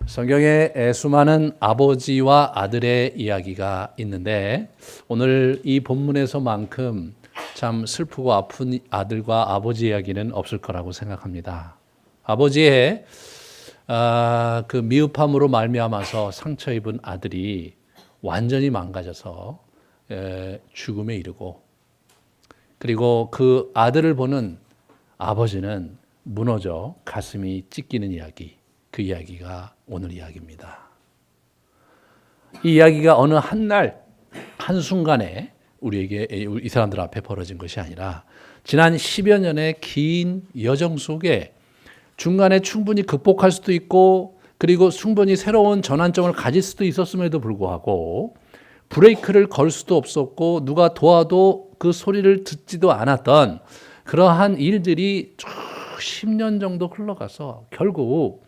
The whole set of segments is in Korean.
성경에 수많은 아버지와 아들의 이야기가 있는데 오늘 이 본문에서만큼 참 슬프고 아픈 아들과 아버지 이야기는 없을 거라고 생각합니다. 아버지의 그 미흡함으로 말미암아서 상처 입은 아들이 완전히 망가져서 죽음에 이르고, 그리고 그 아들을 보는 아버지는 무너져 가슴이 찢기는 이야기, 그 이야기가 오늘 이야기입니다. 이 이야기가 어느 한날 한순간에 우리에게 이 사람들 앞에 벌어진 것이 아니라 지난 10여 년의 긴 여정 속에 중간에 충분히 극복할 수도 있고, 그리고 충분히 새로운 전환점을 가질 수도 있었음에도 불구하고 브레이크를 걸 수도 없었고 누가 도와도 그 소리를 듣지도 않았던 그러한 일들이 쭉 10년 정도 흘러가서 결국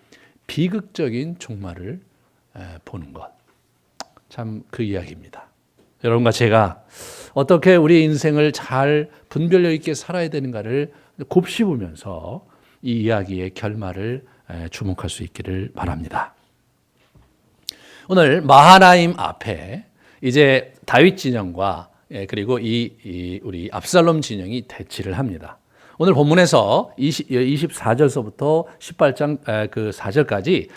비극적인 종말을 보는 것. 참 그 이야기입니다. 여러분과 제가 어떻게 우리의 인생을 잘 분별력 있게 살아야 되는가를 곱씹으면서 이 이야기의 결말을 주목할 수 있기를 바랍니다. 오늘 마하나임 앞에 이제 다윗 진영과 그리고 우리 압살롬 진영이 대치를 합니다. 오늘 본문에서 24절서부터 18장 그 4절까지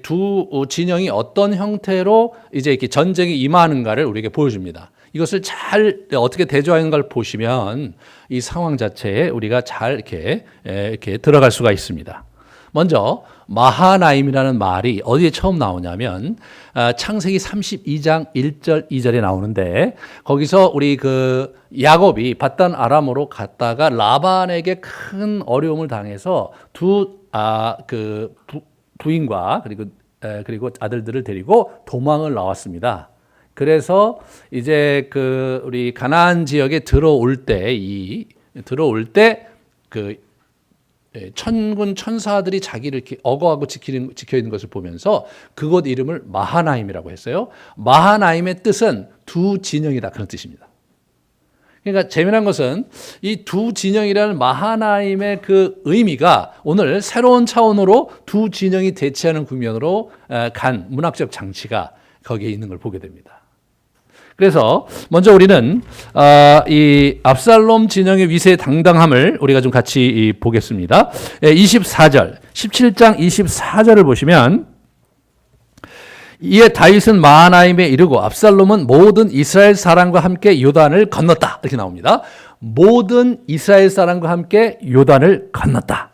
두 진영이 어떤 형태로 이제 이렇게 전쟁이 임하는가를 우리에게 보여줍니다. 이것을 잘 어떻게 대조하는가를 보시면 이 상황 자체에 우리가 잘 이렇게 들어갈 수가 있습니다. 먼저 마하나임이라는 말이 어디에 처음 나오냐면 창세기 32장 1절 2절에 나오는데, 거기서 우리 그 야곱이 밧단 아람으로 갔다가 라반에게 큰 어려움을 당해서 부인과 그리고 아들들을 데리고 도망을 나왔습니다. 그래서 이제 우리 가나안 지역에 들어올 때 천군 천사들이 자기를 이렇게 억어하고 지켜 있는 것을 보면서 그곳 이름을 마하나임이라고 했어요. 마하나임의 뜻은 두 진영이다, 그런 뜻입니다. 그러니까 재미난 것은 이 두 진영이라는 마하나임의 그 의미가 오늘 새로운 차원으로 두 진영이 대치하는 국면으로 간 문학적 장치가 거기에 있는 걸 보게 됩니다. 그래서 먼저 우리는 이 압살롬 진영의 위세 당당함을 우리가 좀 같이 보겠습니다. 24절, 17장 24절을 보시면, 이에 다윗은 마하나임에 이르고 압살롬은 모든 이스라엘 사람과 함께 요단을 건넜다, 이렇게 나옵니다. 모든 이스라엘 사람과 함께 요단을 건넜다.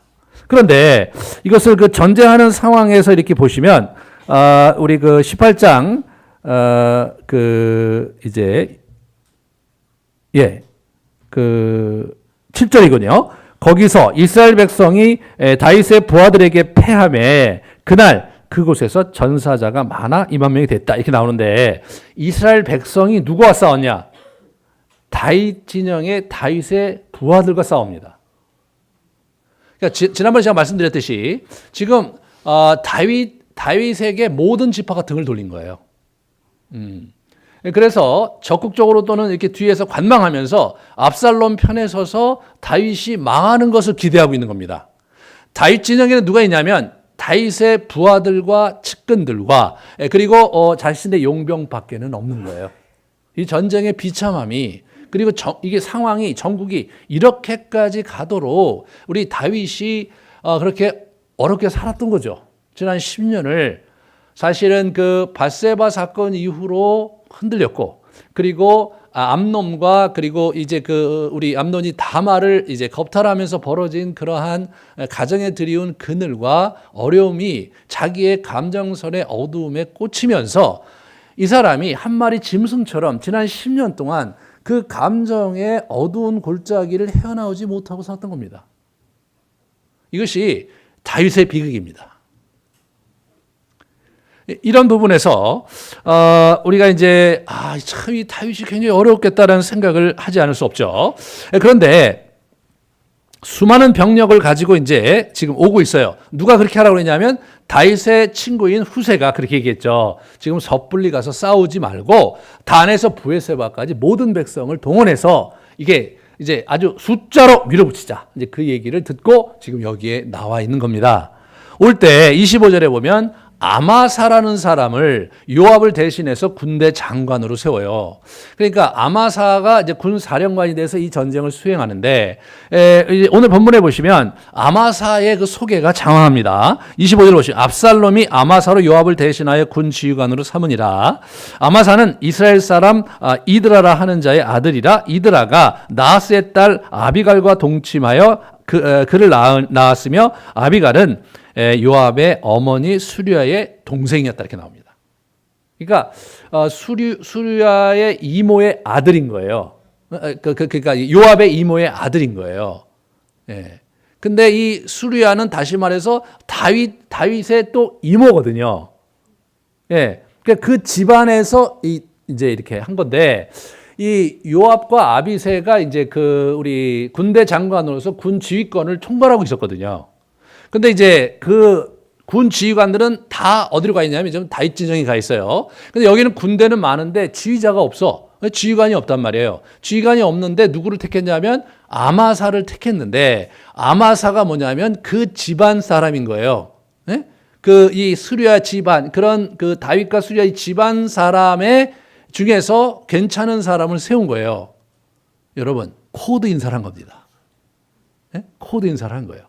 그런데 이것을 그 전쟁하는 상황에서 이렇게 보시면 우리 그 18장 이제 7절이군요. 거기서 이스라엘 백성이 다윗의 부하들에게 패하매 그날 그곳에서 전사자가 많아 2만 명이 됐다, 이렇게 나오는데, 이스라엘 백성이 누구와 싸웠냐? 다윗 진영의 다윗의 부하들과 싸웁니다. 그러니까 지난번에 제가 말씀드렸듯이 지금 다윗에게 모든 지파가 등을 돌린 거예요. 그래서 적극적으로 또는 이렇게 뒤에서 관망하면서 압살롬 편에 서서 다윗이 망하는 것을 기대하고 있는 겁니다. 다윗 진영에는 누가 있냐면 다윗의 부하들과 측근들과 그리고 자신의 용병밖에는 없는 거예요. 이 전쟁의 비참함이, 그리고 이게 상황이, 전국이 이렇게까지 가도록 우리 다윗이 그렇게 어렵게 살았던 거죠. 지난 10년을 사실은 그 밧세바 사건 이후로 흔들렸고, 그리고 암논과 그리고 이제 우리 암논이 다말을 이제 겁탈하면서 벌어진 그러한 가정에 들이운 그늘과 어려움이 자기의 감정선의 어두움에 꽂히면서 이 사람이 한 마리 짐승처럼 지난 10년 동안 그 감정의 어두운 골짜기를 헤어나오지 못하고 살았던 겁니다. 이것이 다윗의 비극입니다. 이런 부분에서 우리가 이제 참 이 다윗이 굉장히 어려웠겠다라는 생각을 하지 않을 수 없죠. 그런데 수많은 병력을 가지고 이제 지금 오고 있어요. 누가 그렇게 하라고 했냐면 다윗의 친구인 후세가 그렇게 얘기했죠. 지금 섣불리 가서 싸우지 말고 단에서 브에세바까지 모든 백성을 동원해서 이게 이제 아주 숫자로 밀어붙이자, 이제 그 얘기를 듣고 지금 여기에 나와 있는 겁니다. 올 때 25절에 보면 아마사라는 사람을 요압을 대신해서 군대 장관으로 세워요. 그러니까 아마사가 이제 군 사령관이 돼서 이 전쟁을 수행하는데, 오늘 본문에 보시면 아마사의 그 소개가 장황합니다. 25절 보시면 압살롬이 아마사로 요압을 대신하여 군 지휘관으로 삼으니라. 아마사는 이스라엘 사람 이드라라 하는 자의 아들이라. 이드라가 나하스의 딸 아비갈과 동침하여 그를 낳았으며, 아비갈은 요압의 어머니 수리아의 동생이었다, 이렇게 나옵니다. 그러니까 수리아의 이모의 아들인 거예요. 그러니까 요압의 이모의 아들인 거예요. 예. 근데 이 수리아는 다시 말해서 다윗의 또 이모거든요. 예. 그러니까 그 집안에서 이제 이렇게 한 건데, 이 요압과 아비새가 이제 우리 군대 장관으로서 군 지휘권을 총괄하고 있었거든요. 근데 이제 그 군 지휘관들은 다 어디로 가 있냐면 좀 다윗 진영에 가 있어요. 근데 여기는 군대는 많은데 지휘자가 없어. 지휘관이 없단 말이에요. 지휘관이 없는데 누구를 택했냐면 아마사를 택했는데, 아마사가 뭐냐면 그 집안 사람인 거예요. 네? 이 수리아 집안, 그런 그 다윗과 수리아 집안 사람의 중에서 괜찮은 사람을 세운 거예요. 여러분, 코드 인사를 한 겁니다. 네? 코드 인사를 한 거예요.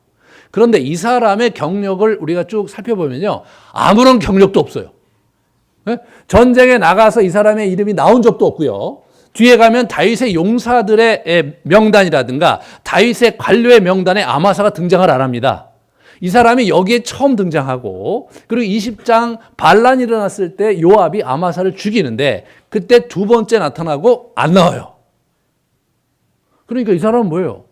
그런데 이 사람의 경력을 우리가 쭉 살펴보면요, 아무런 경력도 없어요. 네? 전쟁에 나가서 이 사람의 이름이 나온 적도 없고요. 뒤에 가면 다윗의 용사들의 명단이라든가 다윗의 관료의 명단에 아마사가 등장을 안 합니다. 이 사람이 여기에 처음 등장하고, 그리고 20장 반란이 일어났을 때 요압이 아마사를 죽이는데 그때 두 번째 나타나고 안 나와요. 그러니까 이 사람은 뭐예요?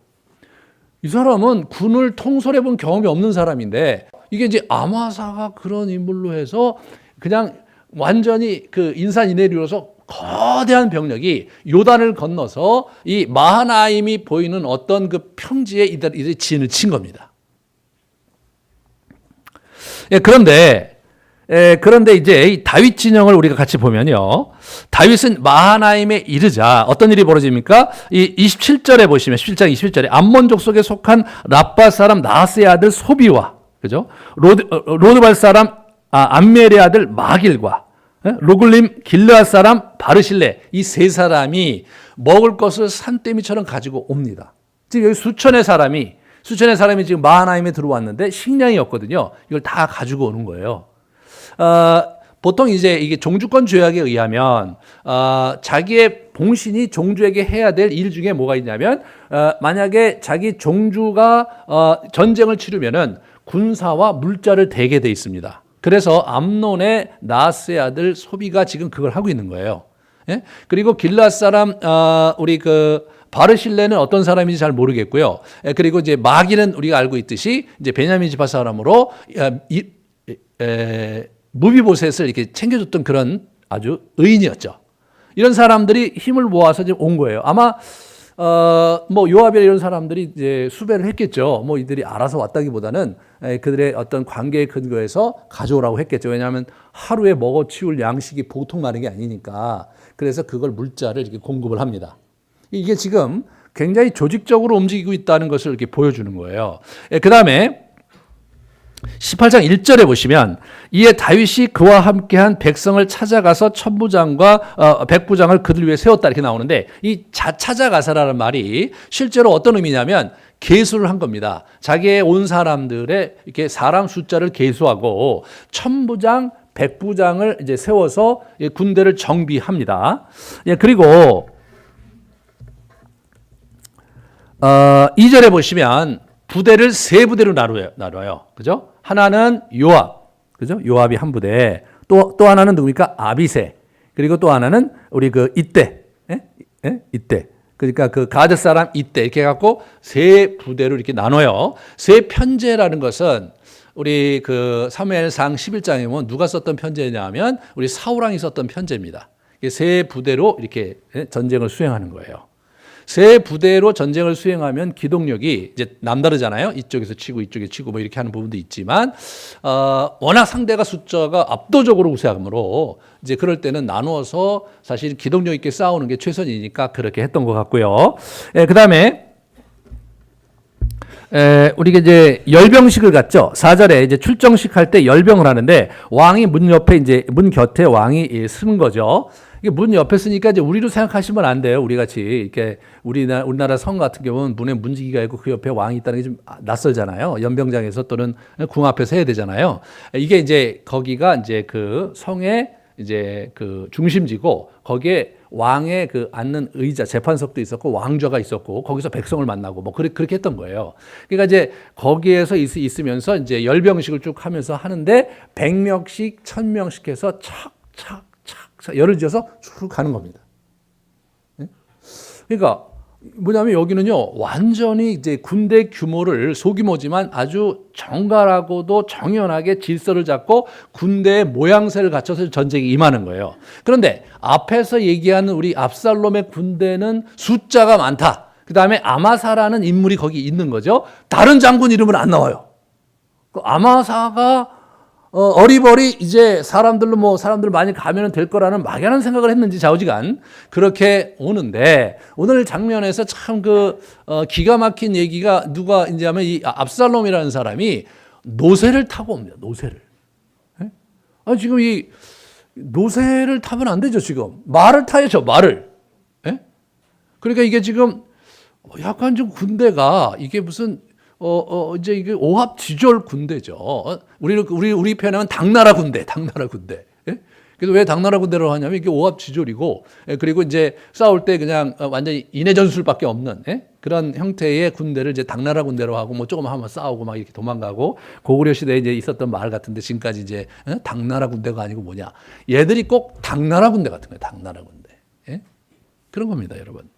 이 사람은 군을 통솔해 본 경험이 없는 사람인데, 이게 이제 아마사가 그런 인물로 해서 그냥 완전히 그 인산인해로서 거대한 병력이 요단을 건너서 이 마하나임이 보이는 어떤 그 평지에 이들이 진을 친 겁니다. 그런데 이제 이 다윗 진영을 우리가 같이 보면요, 다윗은 마하나임에 이르자 어떤 일이 벌어집니까? 이 27절에 보시면 17장 27절에 암몬 족속에 속한 랍바 사람 나하스의 아들 소비와, 그죠? 로드발 사람 암멜의 아들 마길과 로글림 길르앗 사람 바르실레, 이 세 사람이 먹을 것을 산더미처럼 가지고 옵니다. 지금 여기 수천의 사람이 지금 마하나임에 들어왔는데 식량이 없거든요. 이걸 다 가지고 오는 거예요. 보통 이제 이게 종주권 조약에 의하면 자기의 봉신이 종주에게 해야 될 일 중에 뭐가 있냐면, 만약에 자기 종주가 전쟁을 치르면은 군사와 물자를 대게 돼 있습니다. 그래서 암논의 나하스의 아들 소비가 지금 그걸 하고 있는 거예요. 예? 그리고 길앗 사람 우리 바르실레는 어떤 사람인지 잘 모르겠고요. 그리고 이제 마기는 우리가 알고 있듯이 이제 베냐민 지파 사람으로 무비보셋을 이렇게 챙겨줬던 그런 아주 의인이었죠. 이런 사람들이 힘을 모아서 지금 온 거예요. 아마 뭐 요압이나 이런 사람들이 이제 수배를 했겠죠. 뭐 이들이 알아서 왔다기보다는 그들의 어떤 관계에 근거해서 가져오라고 했겠죠. 왜냐하면 하루에 먹어 치울 양식이 보통 많은 게 아니니까. 그래서 그걸 물자를 이렇게 공급을 합니다. 이게 지금 굉장히 조직적으로 움직이고 있다는 것을 이렇게 보여주는 거예요. 그 다음에 18장 1절에 보시면, 이에 다윗이 그와 함께한 백성을 찾아가서 천부장과 백부장을 그들 위해 세웠다, 이렇게 나오는데, 이 찾아가서라는 말이 실제로 어떤 의미냐면 계수를 한 겁니다. 자기의 온 사람들의 이렇게 사람 숫자를 계수하고 천부장, 백부장을 이제 세워서 군대를 정비합니다. 그리고 2절에 보시면 부대를 세 부대로 나눠요. 그죠? 하나는 요압, 그죠? 요압이 한 부대. 또 하나는 누굽니까? 아비새. 그리고 또 하나는 우리 이때. 이때. 그러니까 가드 사람 이때. 이렇게 해갖고 세 부대로 이렇게 나눠요. 세 편제라는 것은 우리 사무엘상 11장에 보면 누가 썼던 편제냐면 우리 사울왕이 썼던 편제입니다. 세 부대로 이렇게 전쟁을 수행하는 거예요. 세 부대로 전쟁을 수행하면 기동력이 이제 남다르잖아요. 이쪽에서 치고 이쪽에 치고 뭐 이렇게 하는 부분도 있지만 워낙 상대가 숫자가 압도적으로 우세하므로 이제 그럴 때는 나누어서 사실 기동력 있게 싸우는 게 최선이니까 그렇게 했던 것 같고요. 그다음에 우리가 이제 열병식을 갔죠. 4절에 이제 출정식 할 때 열병을 하는데 왕이 문 옆에 이제 문 곁에 왕이 쓰는 거죠. 이게 문 옆에 쓰니까 이제 우리로 생각하시면 안 돼요. 우리 같이 이렇게 우리나라 성 같은 경우는 문에 문지기가 있고 그 옆에 왕이 있다는 게 좀 낯설잖아요. 연병장에서 또는 궁 앞에서 해야 되잖아요. 이게 이제 거기가 이제 그 성의 이제 그 중심지고 거기에 왕의 그 앉는 의자, 재판석도 있었고 왕좌가 있었고 거기서 백성을 만나고 뭐 그렇게 했던 거예요. 그러니까 이제 거기에서 있으면서 이제 열병식을 쭉 하면서 하는데 100명씩 1000명씩 해서 착착 열을 지어서 쭉 가는 겁니다. 그러니까 뭐냐면 여기는요 완전히 이제 군대 규모를 소규모지만 아주 정갈하고도 정연하게 질서를 잡고 군대의 모양새를 갖춰서 전쟁에 임하는 거예요. 그런데 앞에서 얘기하는 우리 압살롬의 군대는 숫자가 많다. 그 다음에 아마사라는 인물이 거기 있는 거죠. 다른 장군 이름은 안 나와요. 그 아마사가 어리버리 이제 사람들 많이 가면 될 거라는 막연한 생각을 했는지 좌우지간 그렇게 오는데 오늘 장면에서 참 기가 막힌 얘기가 누가 이제 하면 이 압살롬이라는 사람이 노새를 타고 옵니다. 노새를. 예? 지금 이 노새를 타면 안 되죠, 지금. 말을 타야죠, 말을. 예? 그러니까 이게 지금 약간 좀 군대가 이게 무슨 이제 이게 오합지졸 군대죠. 우리 표현하면 당나라 군대. 예? 그래서 왜 당나라 군대라고 하냐면 이게 오합지졸이고, 예? 그리고 이제 싸울 때 그냥 완전히 인해전술밖에 없는, 예? 그런 형태의 군대를 이제 당나라 군대로 하고 뭐 조금 한번 싸우고 막 이렇게 도망가고 고구려 시대에 이제 있었던 말 같은데 지금까지 이제 당나라 군대가 아니고 뭐냐. 얘들이 꼭 당나라 군대 같은 거예요. 당나라 군대. 예? 그런 겁니다, 여러분.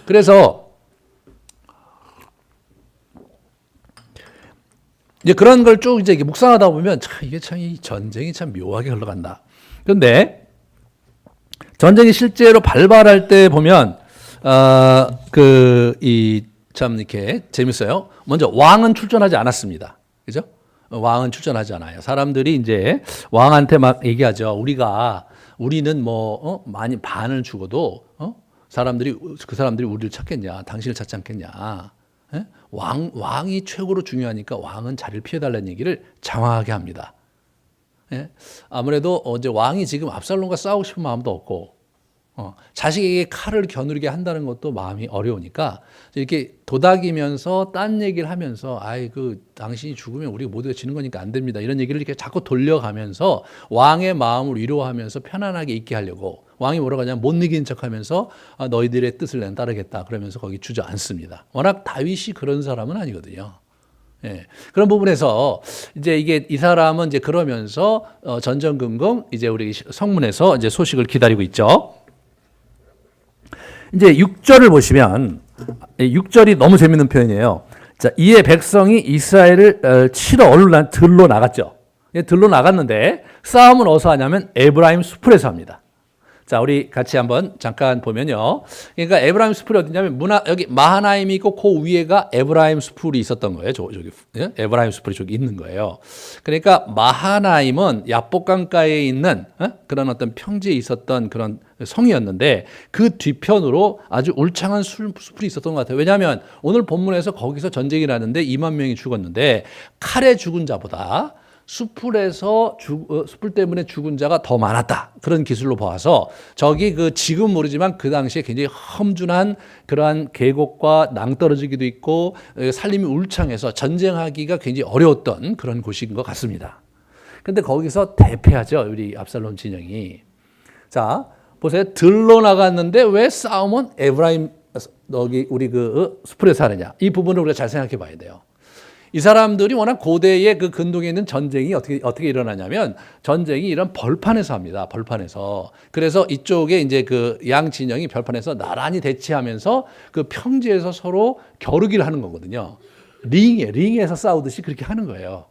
그래서 이제 그런 걸 쭉 이제 묵상하다 보면 이게 참 이 전쟁이 참 묘하게 흘러간다. 그런데 전쟁이 실제로 발발할 때 보면 참 이렇게 재밌어요. 먼저 왕은 출전하지 않았습니다. 그죠? 왕은 출전하지 않아요. 사람들이 이제 왕한테 막 얘기하죠. 우리는 많이 반을 죽어도 그 사람들이 우리를 찾겠냐? 당신을 찾지 않겠냐? 예? 왕이 최고로 중요하니까 왕은 자리를 피해달라는 얘기를 장황하게 합니다. 예? 아무래도 이제 왕이 지금 압살롬과 싸우고 싶은 마음도 없고, 자식에게 칼을 겨누르게 한다는 것도 마음이 어려우니까 이렇게 도닥이면서 딴 얘기를 하면서 당신이 죽으면 우리 모두가 지는 거니까 안 됩니다. 이런 얘기를 이렇게 자꾸 돌려가면서 왕의 마음을 위로하면서 편안하게 있게 하려고 왕이 뭐라고 하냐면 못 이기는 척하면서 너희들의 뜻을 난 따르겠다 그러면서 거기 주저앉습니다. 워낙 다윗이 그런 사람은 아니거든요. 예. 그런 부분에서 이제 이 사람은 이제 그러면서 전전긍긍 이제 우리 성문에서 이제 소식을 기다리고 있죠. 이제 6절을 보시면 6절이 너무 재밌는 표현이에요. 자, 이에 백성이 이스라엘을 치러 들로 나갔죠. 들로 나갔는데 싸움은 어디서 하냐면 에브라임 숲에서 합니다. 자, 우리 같이 한번 잠깐 보면요. 그러니까 에브라임 숲이 어디냐면 여기 마하나임이 있고 그 위에가 에브라임 숲이 있었던 거예요. 저기 에브라임 숲이 저기 있는 거예요. 그러니까 마하나임은 야복강가에 있는 그런 어떤 평지에 있었던 그런 성이었는데 그 뒤편으로 아주 울창한 숲이 있었던 것 같아요. 왜냐하면 오늘 본문에서 거기서 전쟁이 나는데 2만 명이 죽었는데 칼에 죽은 자보다 숲불에서 숲불 때문에 죽은 자가 더 많았다. 그런 기술로 봐서 저기 지금 모르지만 그 당시에 굉장히 험준한 그러한 계곡과 낭떠러지기도 있고 산림이 울창해서 전쟁하기가 굉장히 어려웠던 그런 곳인 것 같습니다. 그런데 거기서 대패하죠. 우리 압살롬 진영이. 자, 보세요. 들로 나갔는데 왜 싸움은 에브라임 여기 우리 숲불에서 하느냐. 이 부분을 우리가 잘 생각해 봐야 돼요. 이 사람들이 워낙 고대의 그 근동에 있는 전쟁이 어떻게 일어나냐면 전쟁이 이런 벌판에서 합니다. 벌판에서. 그래서 이쪽에 이제 양 진영이 벌판에서 나란히 대치하면서 그 평지에서 서로 겨루기를 하는 거거든요. 링에서 싸우듯이 그렇게 하는 거예요.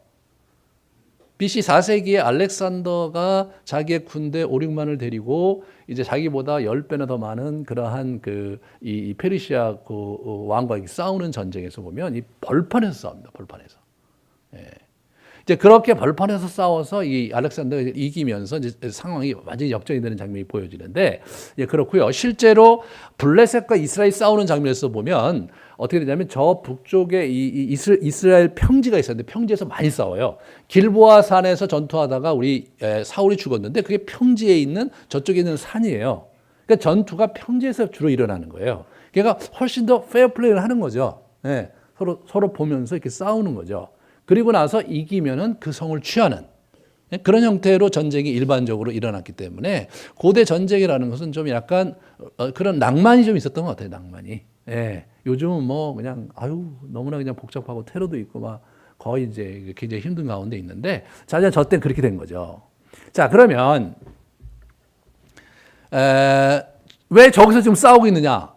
BC 4세기에 알렉산더가 자기의 군대 5, 6만을 데리고 이제 자기보다 10배나 더 많은 그러한 이 페르시아 왕과 싸우는 전쟁에서 보면 이 벌판에서 싸웁니다. 벌판에서. 예. 이제 그렇게 벌판에서 싸워서 이 알렉산더가 이기면서 이제 상황이 완전히 역전이 되는 장면이 보여지는데, 예, 그렇고요. 실제로 블레셋과 이스라엘 싸우는 장면에서 보면 어떻게 되냐면 저 북쪽에 이 이스라엘 평지가 있었는데 평지에서 많이 싸워요. 길보아 산에서 전투하다가 우리 사울이 죽었는데 그게 평지에 있는 저쪽에 있는 산이에요. 그러니까 전투가 평지에서 주로 일어나는 거예요. 그러니까 훨씬 더 페어 플레이를 하는 거죠. 예, 서로 보면서 이렇게 싸우는 거죠. 그리고 나서 이기면은 그 성을 취하는 그런 형태로 전쟁이 일반적으로 일어났기 때문에 고대 전쟁이라는 것은 좀 약간 그런 낭만이 좀 있었던 것 같아요. 낭만이. 예, 요즘은 뭐 그냥 너무나 그냥 복잡하고 테러도 있고 막 거의 이제 굉장히 힘든 가운데 있는데, 자, 저 때 그렇게 된 거죠. 자, 그러면 왜 저기서 지금 싸우고 있느냐?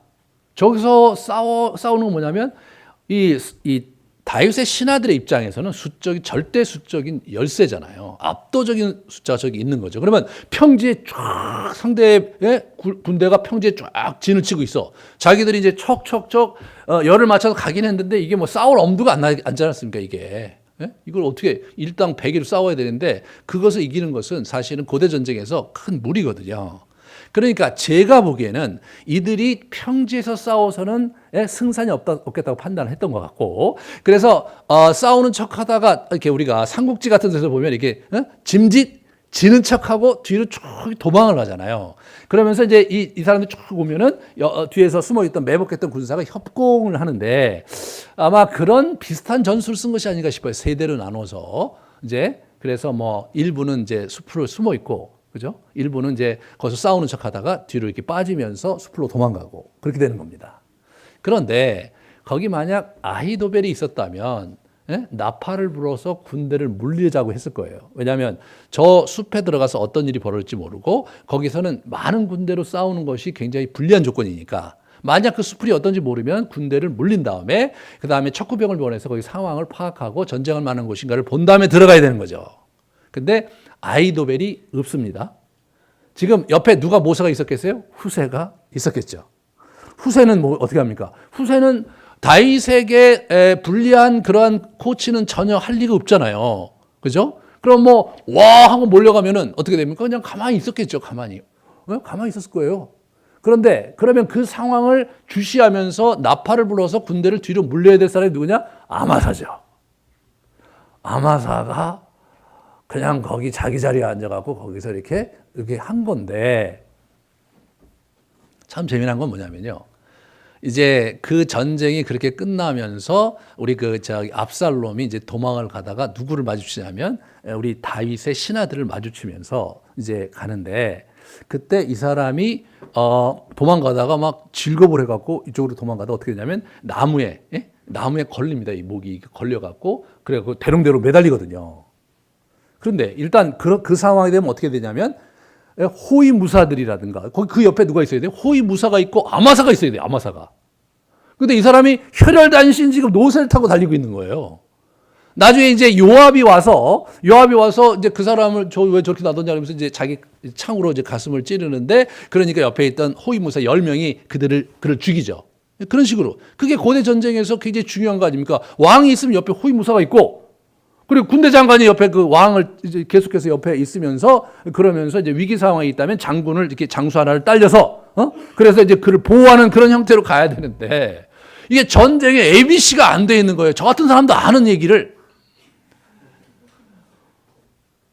저기서 싸우는 건 뭐냐면 이 다윗의 신하들의 입장에서는 절대 수적인 열세잖아요. 압도적인 숫자가 저기 있는 거죠. 그러면 평지에 쫙 상대의 군대가 평지에 쫙 진을 치고 있어. 자기들이 이제 척척척 열을 맞춰서 가긴 했는데 이게 뭐 싸울 엄두가 안 나지 않았습니까, 이게. 예? 이걸 어떻게 일당 100일 싸워야 되는데 그것을 이기는 것은 사실은 고대 전쟁에서 큰 무리거든요. 그러니까 제가 보기에는 이들이 평지에서 싸워서는 승산이 없겠다고 판단을 했던 것 같고, 그래서 싸우는 척하다가 이렇게 우리가 삼국지 같은 데서 보면 이렇게 지는 척하고 뒤로 쭉 도망을 하잖아요. 그러면서 이제 이 사람들 쭉 보면은 뒤에서 숨어있던 매복했던 군사가 협공을 하는데 아마 그런 비슷한 전술을 쓴 것이 아닌가 싶어요. 세대로 나눠서 이제 그래서 뭐 일부는 이제 숲으로 숨어 있고. 그죠? 일부는 이제 거기서 싸우는 척 하다가 뒤로 이렇게 빠지면서 숲으로 도망가고 그렇게 되는 겁니다. 그런데 거기 만약 아히도벨이 있었다면 나팔을 불어서 군대를 물리자고 했을 거예요. 왜냐하면 저 숲에 들어가서 어떤 일이 벌어질지 모르고 거기서는 많은 군대로 싸우는 것이 굉장히 불리한 조건이니까 만약 그 숲이 어떤지 모르면 군대를 물린 다음에 그 다음에 척후병을 보내서 거기 상황을 파악하고 전쟁을 하는 곳인가를 본 다음에 들어가야 되는 거죠. 근데 아히도벨이 없습니다. 지금 옆에 누가 모사가 있었겠어요? 후세가 있었겠죠. 후세는 뭐 어떻게 합니까? 후세는 다윗에게 불리한 그러한 코치는 전혀 할 리가 없잖아요. 그죠? 그럼 뭐 와 하고 몰려가면은 어떻게 됩니까? 그냥 가만히 있었겠죠. 가만히 있었을 거예요. 그런데 그러면 그 상황을 주시하면서 나팔을 불어서 군대를 뒤로 물려야 될 사람이 누구냐? 아마사죠. 아마사가 그냥 거기 자기 자리에 앉아갖고 거기서 이렇게 한 건데, 참 재미난 건 뭐냐면요. 이제 그 전쟁이 그렇게 끝나면서 우리 압살롬이 이제 도망을 가다가 누구를 마주치냐면 우리 다윗의 신하들을 마주치면서 이제 가는데, 그때 이 사람이 도망가다가 막 질겁을 해갖고 이쪽으로 도망가다 어떻게 되냐면 나무에 걸립니다. 이 목이 걸려갖고 그래 그 대롱대롱 매달리거든요. 그런데 일단 그 상황이 되면 어떻게 되냐면 호위무사들이라든가 거기 그 옆에 누가 있어야 돼요? 호위무사가 있고 아마사가 있어야 돼요. 아마사가. 근데 이 사람이 혈혈단신 지금 노새를 타고 달리고 있는 거예요. 나중에 이제 요압이 와서 이제 그 사람을 저 왜 저렇게 놔뒀냐 그러면서 이제 자기 창으로 이제 가슴을 찌르는데, 그러니까 옆에 있던 호위무사 10명이 그를 죽이죠. 그런 식으로. 그게 고대 전쟁에서 굉장히 중요한 거 아닙니까? 왕이 있으면 옆에 호위무사가 있고, 그리고 군대 장관이 옆에 그 왕을 이제 계속해서 옆에 있으면서 그러면서 이제 위기 상황이 있다면 장군을 이렇게 장수 하나를 딸려서 그래서 이제 그를 보호하는 그런 형태로 가야 되는데, 이게 전쟁에 ABC가 안 돼 있는 거예요. 저 같은 사람도 아는 얘기를.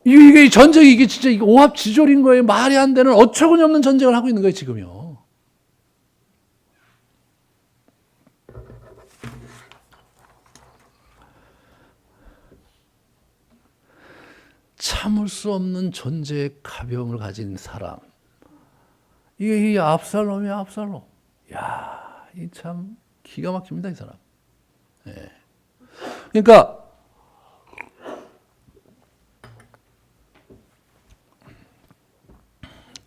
이게 전쟁이 이게 진짜 이게 오합지졸인 거예요. 말이 안 되는 어처구니 없는 전쟁을 하고 있는 거예요, 지금요. 참을 수 없는 존재의 가벼움을 가진 사람. 이게 이 압살롬이야, 압살롬. 야, 이 참 기가 막힙니다, 이 사람. 예. 그러니까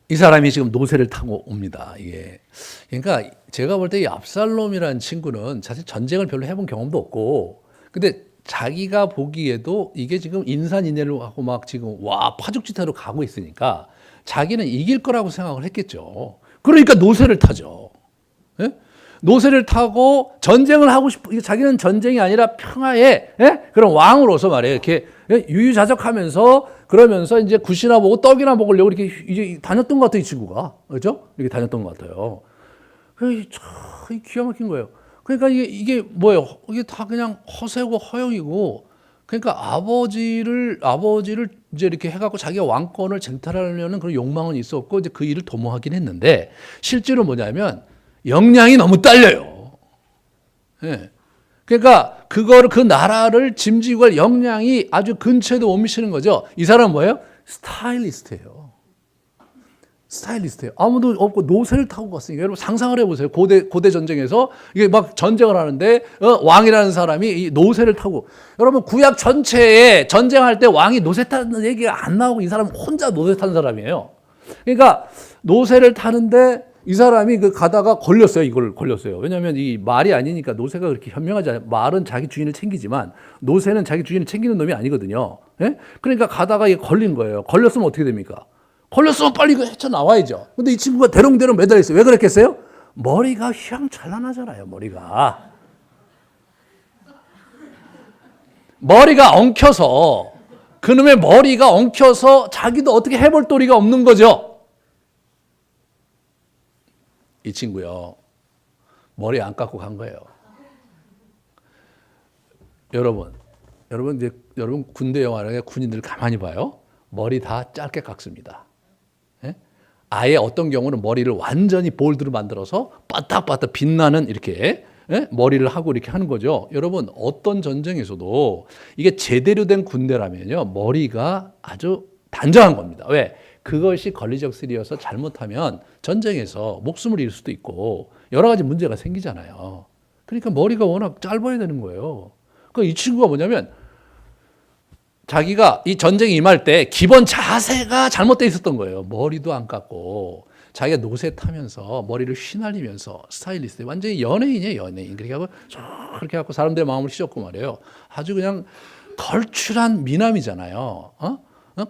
이 사람이 지금 노새를 타고 옵니다. 이게 그러니까 제가 볼 때 이 압살롬이라는 친구는 사실 전쟁을 별로 해본 경험도 없고, 근데 자기가 보기에도 이게 지금 인산인해를 하고 막 지금 파죽지타로 가고 있으니까 자기는 이길 거라고 생각을 했겠죠. 그러니까 노새를 타죠. 예? 노새를 타고 전쟁을 하고 싶고, 자기는 전쟁이 아니라 평화의 그런 왕으로서 말이에요. 이렇게 유유자적하면서 그러면서 이제 굿이나 보고 떡이나 먹으려고 이렇게 이제 다녔던 것 같아요, 이 친구가. 그죠? 이렇게 다녔던 것 같아요. 참 기가 막힌 거예요. 그러니까 이게 뭐예요? 이게 다 그냥 허세고 허영이고, 그러니까 아버지를 이제 이렇게 해갖고 자기가 왕권을 쟁탈하려는 그런 욕망은 있었고, 이제 그 일을 도모하긴 했는데, 실제로 뭐냐면, 역량이 너무 딸려요. 예. 그러니까 그 나라를 짐지고 갈 역량이 아주 근처에도 못 미치는 거죠. 이 사람은 뭐예요? 스타일리스트예요. 아무도 없고 노새를 타고 갔으니까 여러분 상상을 해보세요. 고대 전쟁에서 이게 막 전쟁을 하는데 왕이라는 사람이 이 노새를 타고, 여러분 구약 전체에 전쟁할 때 왕이 노새 타는 얘기가 안 나오고 이 사람은 혼자 노새 타는 사람이에요. 그러니까 노새를 타는데 이 사람이 가다가 걸렸어요. 이걸 걸렸어요. 왜냐하면 이 말이 아니니까 노새가 그렇게 현명하지 않아요. 말은 자기 주인을 챙기지만 노새는 자기 주인을 챙기는 놈이 아니거든요. 예? 그러니까 가다가 이게 걸린 거예요. 걸렸으면 어떻게 됩니까? 걸렸으면 빨리 이거 헤쳐나와야죠. 근데 이 친구가 대롱대롱 매달려 있어요. 왜 그랬겠어요? 머리가 휘황찬란하잖아요. 머리가 엉켜서, 그놈의 머리가 엉켜서 자기도 어떻게 해볼 도리가 없는 거죠. 이 친구요, 머리 안 깎고 간 거예요. 여러분 군대 영화를 군인들 가만히 봐요. 머리 다 짧게 깎습니다. 예? 아예 어떤 경우는 머리를 완전히 볼드로 만들어서 바닥바닥 빛나는 이렇게, 예? 머리를 하고 이렇게 하는 거죠. 여러분 어떤 전쟁에서도 이게 제대로 된 군대라면요, 머리가 아주 단정한 겁니다. 왜? 그것이 권리적술이어서 잘못하면 전쟁에서 목숨을 잃을 수도 있고 여러 가지 문제가 생기잖아요. 그러니까 머리가 워낙 짧아야 되는 거예요. 이 친구가 뭐냐면, 자기가 이 전쟁에 임할 때 기본 자세가 잘못되어 있었던 거예요. 머리도 안 깎고 자기가 노새 타면서 머리를 휘날리면서 스타일리스트, 완전히 연예인이에요, 연예인. 그렇게 하고 사람들의 마음을 휘젓고 말이에요. 아주 그냥 걸출한 미남이잖아요.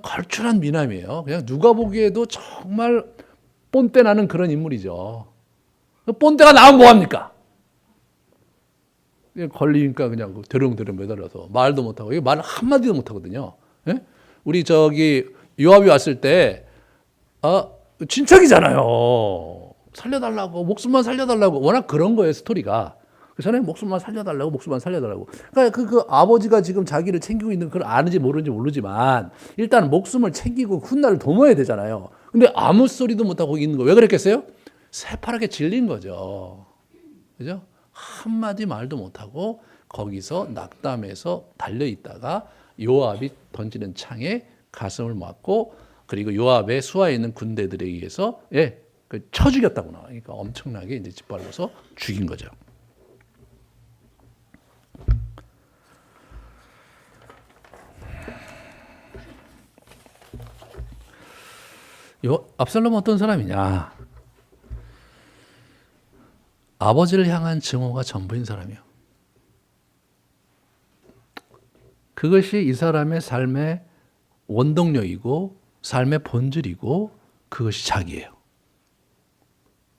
걸출한 미남이에요. 그냥 누가 보기에도 정말 뽐때 나는 그런 인물이죠. 뽐때가 나면 뭐합니까? 걸리니까 그냥 대롱대롱 매달려서 말도 못하고, 이게 말 한마디도 못하거든요. 예? 우리 요압이 왔을 때, 친척이잖아요. 살려달라고, 목숨만 살려달라고. 워낙 그런 거예요, 스토리가. 그 전에 목숨만 살려달라고. 그러니까 그 아버지가 지금 자기를 챙기고 있는 걸 아는지 모르지만 일단 목숨을 챙기고 훗날을 도모해야 되잖아요. 근데 아무 소리도 못하고 있는 거 왜 그랬겠어요? 새파랗게 질린 거죠. 그죠? 한마디 말도 못하고 거기서 낙담해서 달려있다가 요압이 던지는 창에 가슴을 맞고, 그리고 요압의 수하에 있는 군대들에 의해서 쳐 죽였다고 나와요. 그러니까 엄청나게 이제 짓밟아서 죽인 거죠. 압살롬은 어떤 사람이냐? 아버지를 향한 증오가 전부인 사람이에요. 그것이 이 사람의 삶의 원동력이고 삶의 본질이고 그것이 자기예요.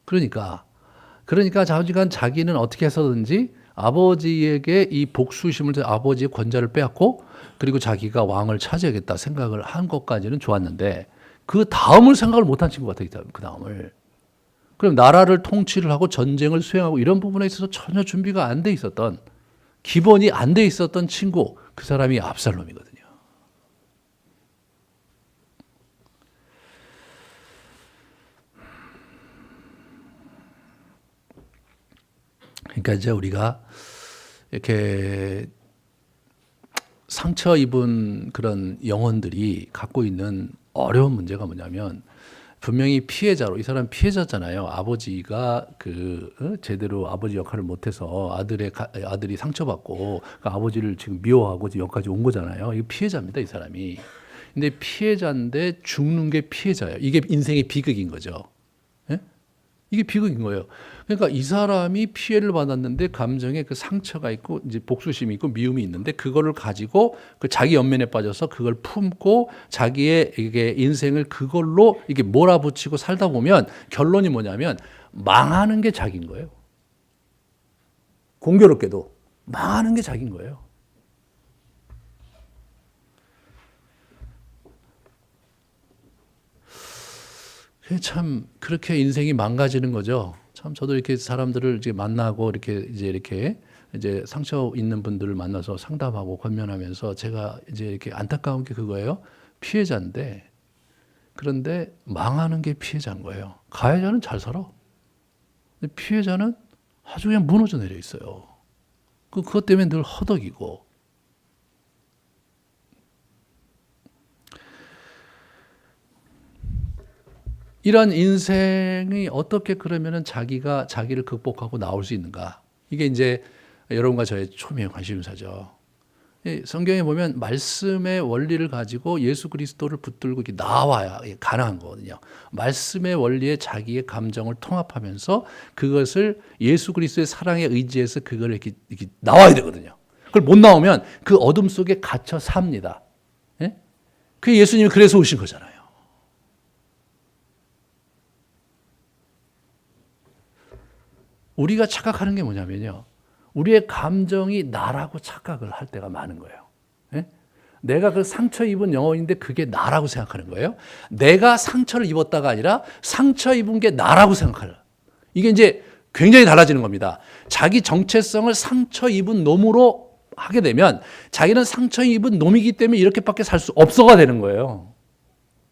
그러니까 자기는 어떻게 해서든지 아버지에게 이 복수심을, 아버지의 권좌를 빼앗고 그리고 자기가 왕을 차지하겠다 생각을 한 것까지는 좋았는데, 그 다음을 생각을 못한 친구 같아요. 그 다음을. 그럼 나라를 통치를 하고 전쟁을 수행하고 이런 부분에 있어서 전혀 준비가 안 돼 있었던, 기본이 안 돼 있었던 친구, 그 사람이 압살롬이거든요. 그러니까 이제 우리가 이렇게 상처 입은 그런 영혼들이 갖고 있는 어려운 문제가 뭐냐면, 분명히 피해자로, 이 사람 피해자잖아요. 아버지가 제대로 아버지 역할을 못해서 아들이 상처받고 아버지를 지금 미워하고 여기까지 온 거잖아요. 이게 피해자입니다, 이 사람이. 근데 피해자인데 죽는 게 피해자예요. 이게 인생의 비극인 거죠. 예? 이게 비극인 거예요. 그러니까 이 사람이 피해를 받았는데 감정에 그 상처가 있고 이제 복수심이 있고 미움이 있는데 그거를 가지고 그 자기 연면에 빠져서 그걸 품고 자기의 이게 인생을 그걸로 이게 몰아붙이고 살다 보면 결론이 뭐냐면 망하는 게 자기인 거예요. 공교롭게도 망하는 게 자기인 거예요. 참 그렇게 인생이 망가지는 거죠. 참 저도 이렇게 사람들을 이제 만나고 이렇게 이제 상처 있는 분들을 만나서 상담하고 권면하면서 제가 이제 이렇게 안타까운 게 그거예요. 피해자인데 그런데 망하는 게 피해자인 거예요. 가해자는 잘 살아. 근데 피해자는 아주 그냥 무너져 내려 있어요. 그것 때문에 늘 허덕이고. 이런 인생이 어떻게 그러면은 자기가 자기를 극복하고 나올 수 있는가? 이게 이제 여러분과 저의 초미의 관심사죠. 성경에 보면 말씀의 원리를 가지고 예수 그리스도를 붙들고 이렇게 나와야 가능한 거거든요. 말씀의 원리에 자기의 감정을 통합하면서 그것을 예수 그리스도의 사랑에 의지해서 그걸 이렇게 나와야 되거든요. 그걸 못 나오면 그 어둠 속에 갇혀 삽니다. 예? 그 예수님이 그래서 오신 거잖아요. 우리가 착각하는 게 뭐냐면요. 우리의 감정이 나라고 착각을 할 때가 많은 거예요. 예? 내가 그 상처 입은 영혼인데 그게 나라고 생각하는 거예요. 내가 상처를 입었다가 아니라 상처 입은 게 나라고 생각하는. 이게 이제 굉장히 달라지는 겁니다. 자기 정체성을 상처 입은 놈으로 하게 되면 자기는 상처 입은 놈이기 때문에 이렇게밖에 살 수 없어가 되는 거예요.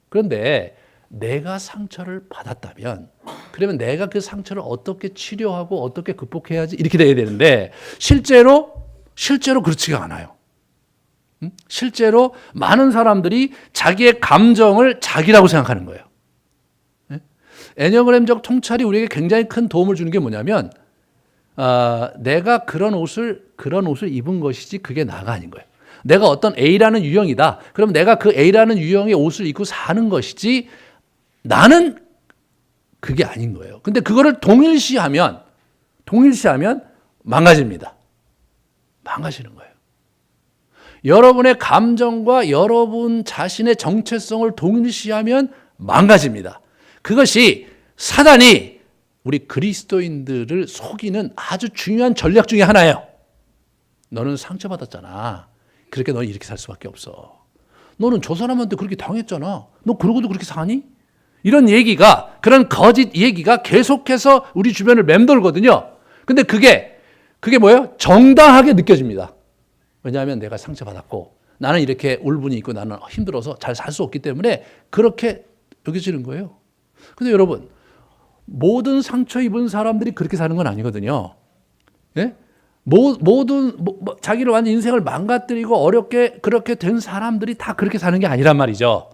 그런데 내가 상처를 받았다면 그러면 내가 그 상처를 어떻게 치료하고 어떻게 극복해야지 이렇게 돼야 되는데 실제로 그렇지가 않아요. 실제로 많은 사람들이 자기의 감정을 자기라고 생각하는 거예요. 애니어그램적 통찰이 우리에게 굉장히 큰 도움을 주는 게 뭐냐면 내가 그런 옷을 입은 것이지 그게 나가 아닌 거예요. 내가 어떤 A라는 유형이다. 그럼 내가 그 A라는 유형의 옷을 입고 사는 것이지 나는 그게 아닌 거예요. 근데 그거를 동일시하면 망가집니다. 망가지는 거예요. 여러분의 감정과 여러분 자신의 정체성을 동일시하면 망가집니다. 그것이 사단이 우리 그리스도인들을 속이는 아주 중요한 전략 중에 하나예요. 너는 상처받았잖아. 그렇게 너는 이렇게 살 수밖에 없어. 너는 저 사람한테 그렇게 당했잖아. 너 그러고도 그렇게 사니? 이런 얘기가, 그런 거짓 얘기가 계속해서 우리 주변을 맴돌거든요. 근데 그게 뭐예요? 정당하게 느껴집니다. 왜냐하면 내가 상처받았고 나는 이렇게 울분이 있고 나는 힘들어서 잘 살 수 없기 때문에 그렇게 여겨지는 거예요. 근데 여러분, 모든 상처 입은 사람들이 그렇게 사는 건 아니거든요. 네? 모든 자기를 완전 인생을 망가뜨리고 어렵게 그렇게 된 사람들이 다 그렇게 사는 게 아니란 말이죠.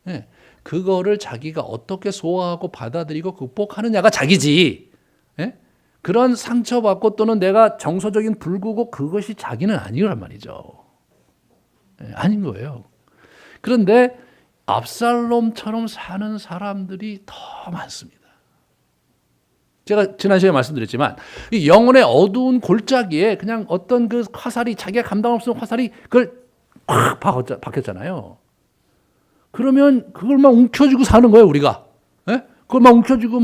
네. 그거를 자기가 어떻게 소화하고 받아들이고 극복하느냐가 자기지. 예? 그런 상처받고 또는 내가 정서적인 불구고 그것이 자기는 아니란 말이죠. 예, 아닌 거예요. 그런데 압살롬처럼 사는 사람들이 더 많습니다. 제가 지난 시간에 말씀드렸지만 이 영혼의 어두운 골짜기에 그냥 어떤 그 화살이 자기가 감당할 수 없는 화살이 그걸 팍 박혔잖아요. 그러면 그걸 막 움켜쥐고 사는 거예요, 우리가. 예? 그걸 막 움켜쥐고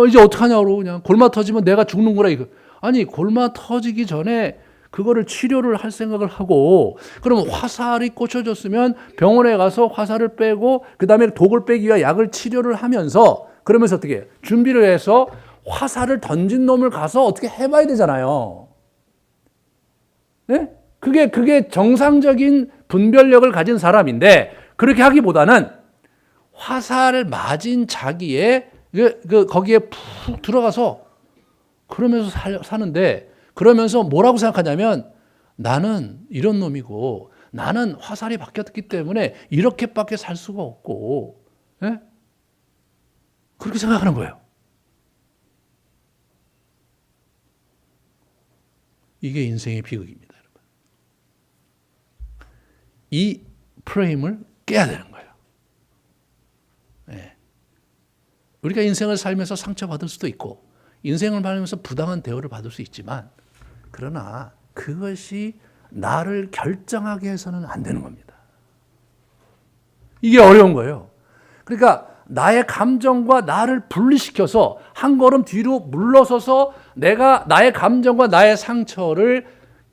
이제 어떡하냐고 그냥 골마 터지면 내가 죽는구나 이거. 아니, 골마 터지기 전에 그거를 치료를 할 생각을 하고 그러면 화살이 꽂혀졌으면 병원에 가서 화살을 빼고 그다음에 독을 빼기 위한 약을 치료를 하면서 그러면서 어떻게 해요? 준비를 해서 화살을 던진 놈을 가서 어떻게 해봐야 되잖아요. 네? 그게 정상적인 분별력을 가진 사람인데 그렇게 하기보다는 화살을 맞은 자기의 거기에 푹 들어가서 그러면서 사는데 그러면서 뭐라고 생각하냐면 나는 이런 놈이고 나는 화살이 박혔기 때문에 이렇게밖에 살 수가 없고 예? 그렇게 생각하는 거예요. 이게 인생의 비극입니다, 여러분. 이 프레임을 깨야 되는 거예요. 네. 우리가 인생을 살면서 상처받을 수도 있고 인생을 살면서 부당한 대우를 받을 수 있지만 그러나 그것이 나를 결정하게 해서는 안 되는 겁니다. 이게 어려운 거예요. 그러니까 나의 감정과 나를 분리시켜서 한 걸음 뒤로 물러서서 내가 나의 감정과 나의 상처를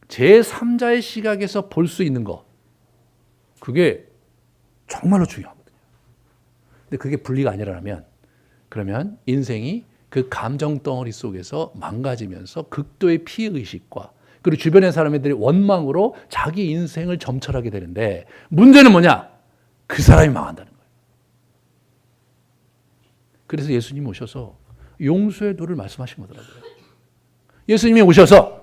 제3자의 시각에서 볼 수 있는 것. 그게 정말로 중요하거든요. 근데 그게 분리가 아니라면 그러면 인생이 그 감정 덩어리 속에서 망가지면서 극도의 피해의식과 그리고 주변의 사람들이 원망으로 자기 인생을 점철하게 되는데 문제는 뭐냐? 그 사람이 망한다는 거예요. 그래서 예수님이 오셔서 용서의 도를 말씀하신 거더라고요. 예수님이 오셔서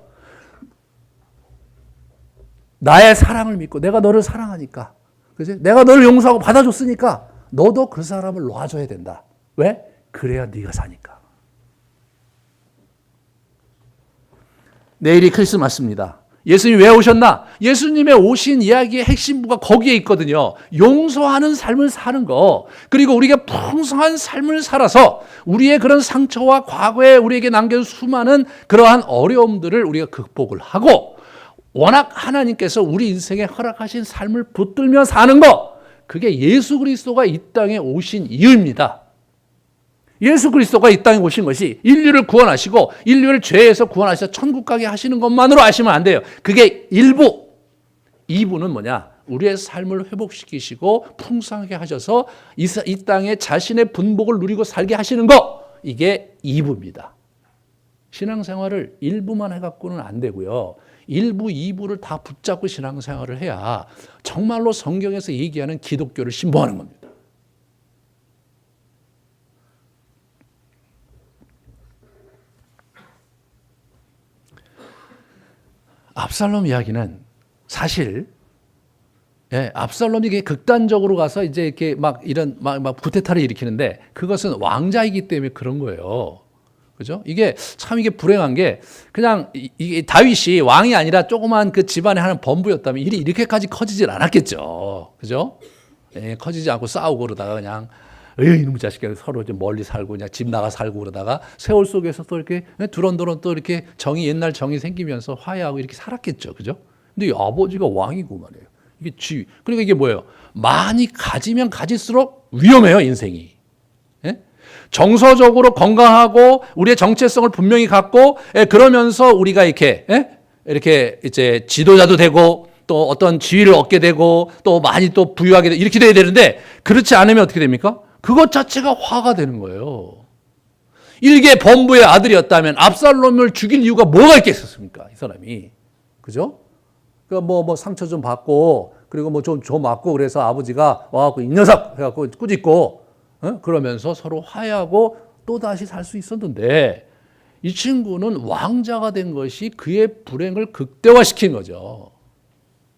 나의 사랑을 믿고 내가 너를 사랑하니까 그치? 내가 너를 용서하고 받아줬으니까 너도 그 사람을 놔줘야 된다. 왜? 그래야 네가 사니까. 내일이 크리스마스입니다. 예수님이 왜 오셨나? 예수님의 오신 이야기의 핵심부가 거기에 있거든요. 용서하는 삶을 사는 거. 그리고 우리가 풍성한 삶을 살아서 우리의 그런 상처와 과거에 우리에게 남겨준 수많은 그러한 어려움들을 우리가 극복을 하고 워낙 하나님께서 우리 인생에 허락하신 삶을 붙들며 사는 거. 그게 예수 그리스도가 이 땅에 오신 이유입니다. 예수 그리스도가 이 땅에 오신 것이 인류를 구원하시고 인류를 죄에서 구원하셔서 천국 가게 하시는 것만으로 아시면 안 돼요. 그게 일부. 2부는 뭐냐? 우리의 삶을 회복시키시고 풍성하게 하셔서 이 땅에 자신의 분복을 누리고 살게 하시는 거. 이게 2부입니다. 신앙생활을 1부만 해갖고는 안 되고요. 1부, 2부를 다 붙잡고 신앙생활을 해야 정말로 성경에서 얘기하는 기독교를 신봉하는 겁니다. 압살롬 이야기는 사실 압살롬이 이게 극단적으로 가서 이제 이렇게 막 이런 막 쿠데타를 일으키는데 그것은 왕자이기 때문에 그런 거예요. 그죠? 이게 참 이게 불행한 게 그냥 이게 다윗이 왕이 아니라 조그만 그 집안에 하는 범부였다면 일이 이렇게까지 커지질 않았겠죠. 그죠? 커지지 않고 싸우고 그러다가 그냥 이놈의 자식들 서로 좀 멀리 살고 그냥 집 나가 살고 그러다가 세월 속에서 또 이렇게 두런두런 또 이렇게 옛날 정이 생기면서 화해하고 이렇게 살았겠죠. 그죠? 근데 이 아버지가 왕이고 말이에요. 이게 지위. 그러니까 이게 뭐예요? 많이 가지면 가질수록 위험해요, 인생이. 정서적으로 건강하고 우리의 정체성을 분명히 갖고 그러면서 우리가 이렇게 이제 지도자도 되고 또 어떤 지위를 얻게 되고 또 많이 또 부유하게 되고 이렇게 돼야 되는데 그렇지 않으면 어떻게 됩니까? 그것 자체가 화가 되는 거예요. 일개 범부의 아들이었다면 압살롬을 죽일 이유가 뭐가 있겠습니까? 이 사람이. 그죠? 그러니까 뭐 상처 좀 받고 그리고 뭐 좀 맞고 그래서 아버지가 와갖고 이 녀석 해갖고 꾸짖고 그러면서 서로 화해하고 또 다시 살 수 있었는데 이 친구는 왕자가 된 것이 그의 불행을 극대화시킨 거죠.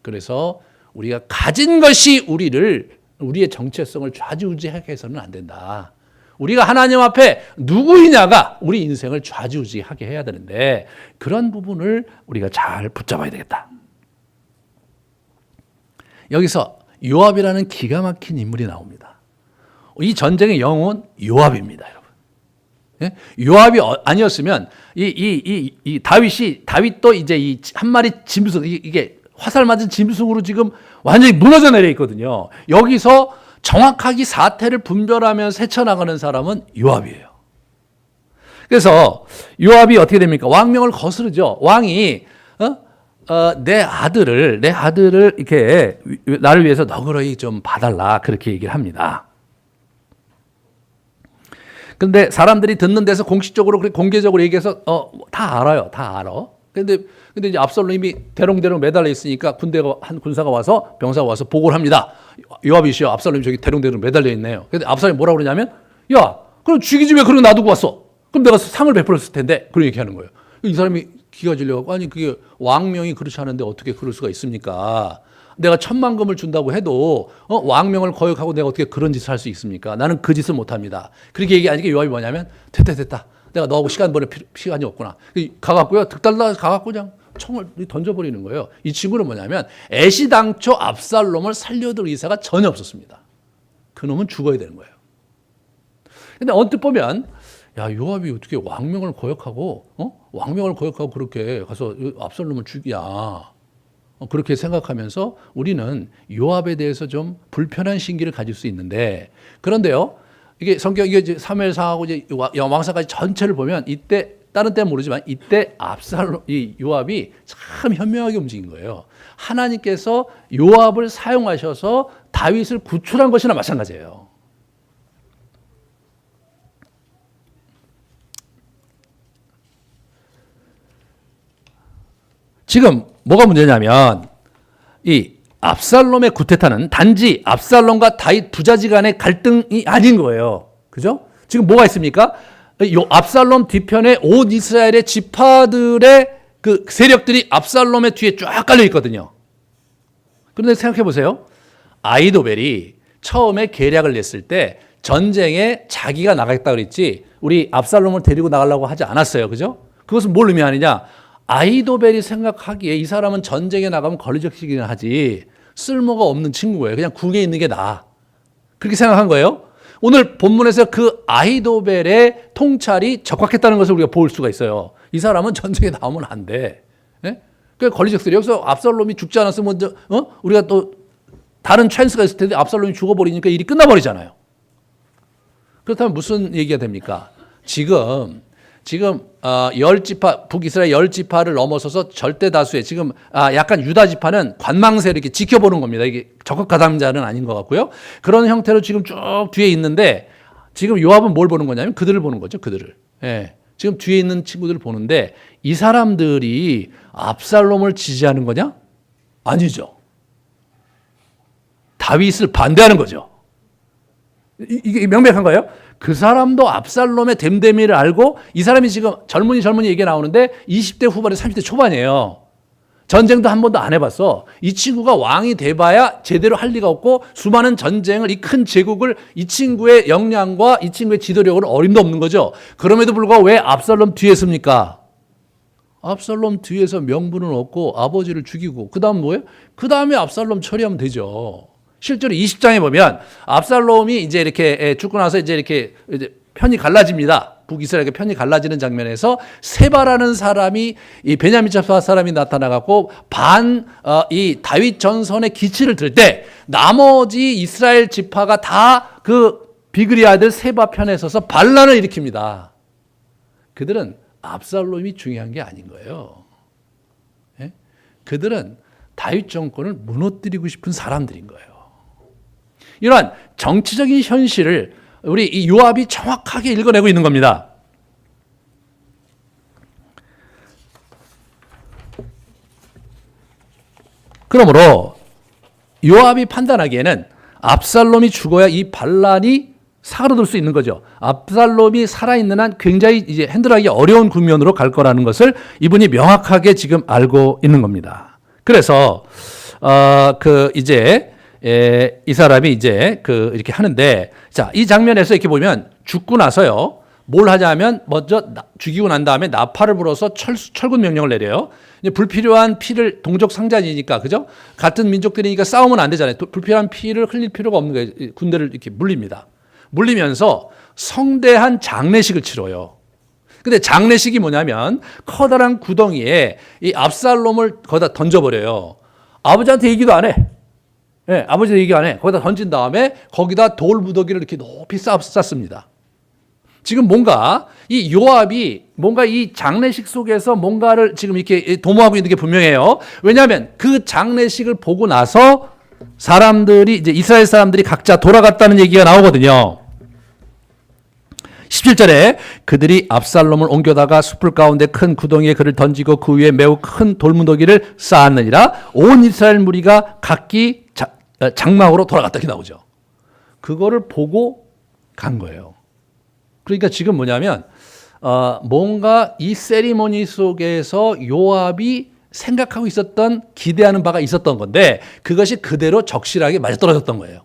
그래서 우리가 가진 것이 우리의 정체성을 좌지우지하게 해서는 안 된다. 우리가 하나님 앞에 누구이냐가 우리 인생을 좌지우지하게 해야 되는데 그런 부분을 우리가 잘 붙잡아야 되겠다. 여기서 요압이라는 기가 막힌 인물이 나옵니다. 이 전쟁의 영웅은 요압입니다, 여러분. 요압이 아니었으면 이 다윗도 이제 이 한 마리 짐승 이게 화살 맞은 짐승으로 지금 완전히 무너져 내려 있거든요. 여기서 정확하게 사태를 분별하면서 헤쳐나가는 사람은 요압이에요. 그래서 요압이 어떻게 됩니까? 왕명을 거스르죠. 왕이 내 아들을 이렇게 나를 위해서 너그러이 좀 봐달라 그렇게 얘기를 합니다. 근데 사람들이 듣는 데서 공식적으로 공개적으로 얘기해서 다 알아요. 다 알아. 근데 이제 압살롬이 대롱대롱 매달려 있으니까 한 군사가 와서 병사가 와서 보고를 합니다. 요압이시여, 압살롬이 저기 대롱대롱 매달려 있네요. 근데 압살롬이 뭐라고 그러냐면 야, 그럼 죽이지 왜 그러고 놔두고 왔어? 그럼 내가 상을 베풀었을 텐데. 그런 얘기하는 거예요. 이 사람이 기가 질려가지고 아니 그게 왕명이 그렇지 않은데 어떻게 그럴 수가 있습니까? 내가 10,000,000금을 준다고 해도 왕명을 거역하고 내가 어떻게 그런 짓을 할 수 있습니까? 나는 그 짓을 못합니다. 그렇게 얘기하니까 요압이 뭐냐면 됐다. 내가 너하고 시간 보낼 시간이 없구나. 가갖고요. 득달라 가갖고 그냥 총을 던져버리는 거예요. 이 친구는 뭐냐면 애시당초 압살롬을 살려둘 의사가 전혀 없었습니다. 그놈은 죽어야 되는 거예요. 근데 언뜻 보면 야, 요압이 어떻게 왕명을 거역하고 그렇게 가서 압살롬을 죽이냐. 그렇게 생각하면서 우리는 요압에 대해서 좀 불편한 신기를 가질 수 있는데 그런데요. 이게 성경 이게 사무엘상하고 이제 왕사까지 전체를 보면 이때 다른 때는 모르지만 이때 이 요압이 참 현명하게 움직인 거예요. 하나님께서 요압을 사용하셔서 다윗을 구출한 것이나 마찬가지예요. 지금 뭐가 문제냐면 이 압살롬의 구테타는 단지 압살롬과 다윗 부자지간의 갈등이 아닌 거예요. 그죠? 지금 뭐가 있습니까? 요 압살롬 뒤편에 온 이스라엘의 지파들의 그 세력들이 압살롬의 뒤에 쫙 깔려 있거든요. 그런데 생각해 보세요. 아히도벨이 처음에 계략을 냈을 때 전쟁에 자기가 나가겠다 그랬지 우리 압살롬을 데리고 나가려고 하지 않았어요. 그죠? 그것은 뭘 의미하느냐? 아히도벨이 생각하기에 이 사람은 전쟁에 나가면 권리적이긴 하지 쓸모가 없는 친구예요. 그냥 궁에 있는 게 나아. 그렇게 생각한 거예요. 오늘 본문에서 그 아히도벨의 통찰이 적확했다는 것을 우리가 볼 수가 있어요. 이 사람은 전쟁에 나오면 안 돼. 예? 그 권리적들이 여기서 압살롬이 죽지 않았으면 우리가 또 다른 찬스가 있을 텐데 압살롬이 죽어버리니까 일이 끝나버리잖아요. 그렇다면 무슨 얘기가 됩니까? 지금 10지파 북이스라엘 10지파를 넘어서서 절대 다수의 지금 약간 유다 지파는 관망세 이렇게 지켜보는 겁니다. 이게 적극 가담자는 아닌 것 같고요. 그런 형태로 지금 쭉 뒤에 있는데 지금 요압은 뭘 보는 거냐면 그들을 보는 거죠. 그들을. 예. 지금 뒤에 있는 친구들을 보는데 이 사람들이 압살롬을 지지하는 거냐? 아니죠. 다윗을 반대하는 거죠. 이게 명백한 거예요. 그 사람도 압살롬의 됨됨이를 알고 이 사람이 지금 젊은이 얘기가 나오는데 20대 후반에 30대 초반이에요. 전쟁도 한 번도 안 해봤어. 이 친구가 왕이 돼봐야 제대로 할 리가 없고 수많은 전쟁을 이 큰 제국을 이 친구의 역량과 이 친구의 지도력으로 어림도 없는 거죠. 그럼에도 불구하고 왜 압살롬 뒤에 섭니까? 압살롬 뒤에서 명분은 없고 아버지를 죽이고 그 다음 뭐예요? 그 다음에 압살롬 처리하면 되죠. 실제로 20장에 보면 압살롬이 이제 이렇게 죽고 나서 이제 이렇게 편이 갈라집니다. 북이스라엘에게 편이 갈라지는 장면에서 세바라는 사람이 이 베냐민 지파 사람이 나타나갖고 이 다윗 전선의 기치를 들 때 나머지 이스라엘 지파가 다 그 비그리 아들 세바 편에 서서 반란을 일으킵니다. 그들은 압살롬이 중요한 게 아닌 거예요. 예? 그들은 다윗 정권을 무너뜨리고 싶은 사람들인 거예요. 이러한 정치적인 현실을 우리 이 요압이 정확하게 읽어내고 있는 겁니다. 그러므로 요압이 판단하기에는 압살롬이 죽어야 이 반란이 사그라들 수 있는 거죠. 압살롬이 살아있는 한 굉장히 이제 핸들하기 어려운 국면으로 갈 거라는 것을 이분이 명확하게 지금 알고 있는 겁니다. 그래서 이 사람이 이제 이렇게 하는데, 자, 이 장면에서 이렇게 보면 죽고 나서요, 뭘 하냐면 먼저 죽이고 난 다음에 나팔을 불어서 철군 명령을 내려요. 이제 불필요한 피를 동족 상잔이니까, 그죠? 같은 민족들이니까 싸우면 안 되잖아요. 불필요한 피를 흘릴 필요가 없는 거예요. 군대를 이렇게 물립니다. 물리면서 성대한 장례식을 치러요. 근데 장례식이 뭐냐면 커다란 구덩이에 이 압살롬을 거기다 던져버려요. 아버지한테 얘기도 안 해. 네, 아버지도 얘기 안 해. 거기다 던진 다음에 거기다 돌 무더기를 이렇게 높이 쌓습니다. 지금 뭔가 이 요압이 뭔가 이 장례식 속에서 뭔가를 지금 이렇게 도모하고 있는 게 분명해요. 왜냐하면 그 장례식을 보고 나서 사람들이 이제 이스라엘 사람들이 각자 돌아갔다는 얘기가 나오거든요. 17절에 그들이 압살롬을 옮겨다가 숯불 가운데 큰 구덩이에 그를 던지고 그 위에 매우 큰 돌무더기를 쌓았느니라 온 이스라엘 무리가 각기 장막으로 돌아갔다 이렇게 나오죠. 그거를 보고 간 거예요. 그러니까 지금 뭐냐면 뭔가 이 세리머니 속에서 요압이 생각하고 있었던 기대하는 바가 있었던 건데 그것이 그대로 적실하게 맞아떨어졌던 거예요.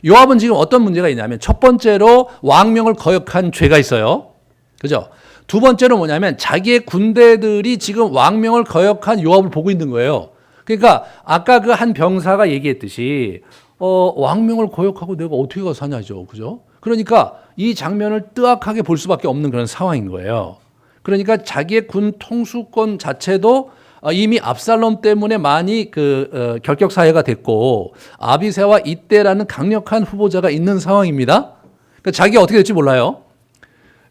요압은 지금 어떤 문제가 있냐면 첫 번째로 왕명을 거역한 죄가 있어요. 그죠? 두 번째로 뭐냐면 자기의 군대들이 지금 왕명을 거역한 요압을 보고 있는 거예요. 그러니까 아까 그 한 병사가 얘기했듯이 왕명을 거역하고 내가 어떻게 가서 사냐죠. 그죠? 그러니까 이 장면을 뜨악하게 볼 수밖에 없는 그런 상황인 거예요. 그러니까 자기의 군 통수권 자체도 이미 압살롬 때문에 많이 결격 사유가 됐고 아비새와 이때라는 강력한 후보자가 있는 상황입니다. 그러니까 자기가 어떻게 될지 몰라요.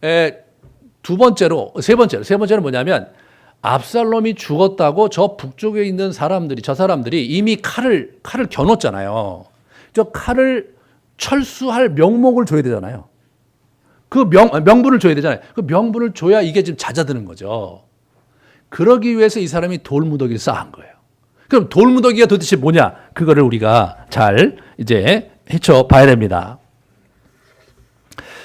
세 번째로 뭐냐면 압살롬이 죽었다고 저 북쪽에 있는 저 사람들이 이미 칼을 겨눴잖아요. 저 칼을 철수할 명목을 줘야 되잖아요. 그 명분을 줘야 되잖아요. 그 명분을 줘야 이게 지금 잦아드는 거죠. 그러기 위해서 이 사람이 돌무더기를 쌓은 거예요. 그럼 돌무더기가 도대체 뭐냐? 그거를 우리가 잘 이제 헤쳐봐야 됩니다.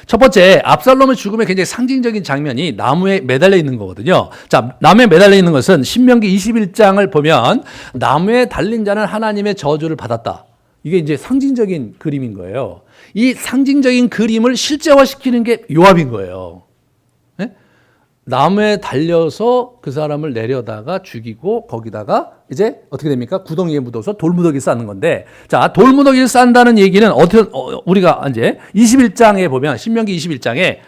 첫 번째, 압살롬의 죽음의 굉장히 상징적인 장면이 나무에 매달려 있는 거거든요. 자, 나무에 매달려 있는 것은 신명기 21장을 보면 나무에 달린 자는 하나님의 저주를 받았다. 이게 이제 상징적인 그림인 거예요. 이 상징적인 그림을 실제화시키는 게 요압인 거예요. 네? 나무에 달려서 그 사람을 내려다가 죽이고 거기다가 이제 어떻게 됩니까? 구덩이에 묻어서 돌무더기 쌓는 건데, 자, 돌무더기를 쌓는다는 얘기는 어떻게 우리가 이제 21장에 보면 신명기 21장에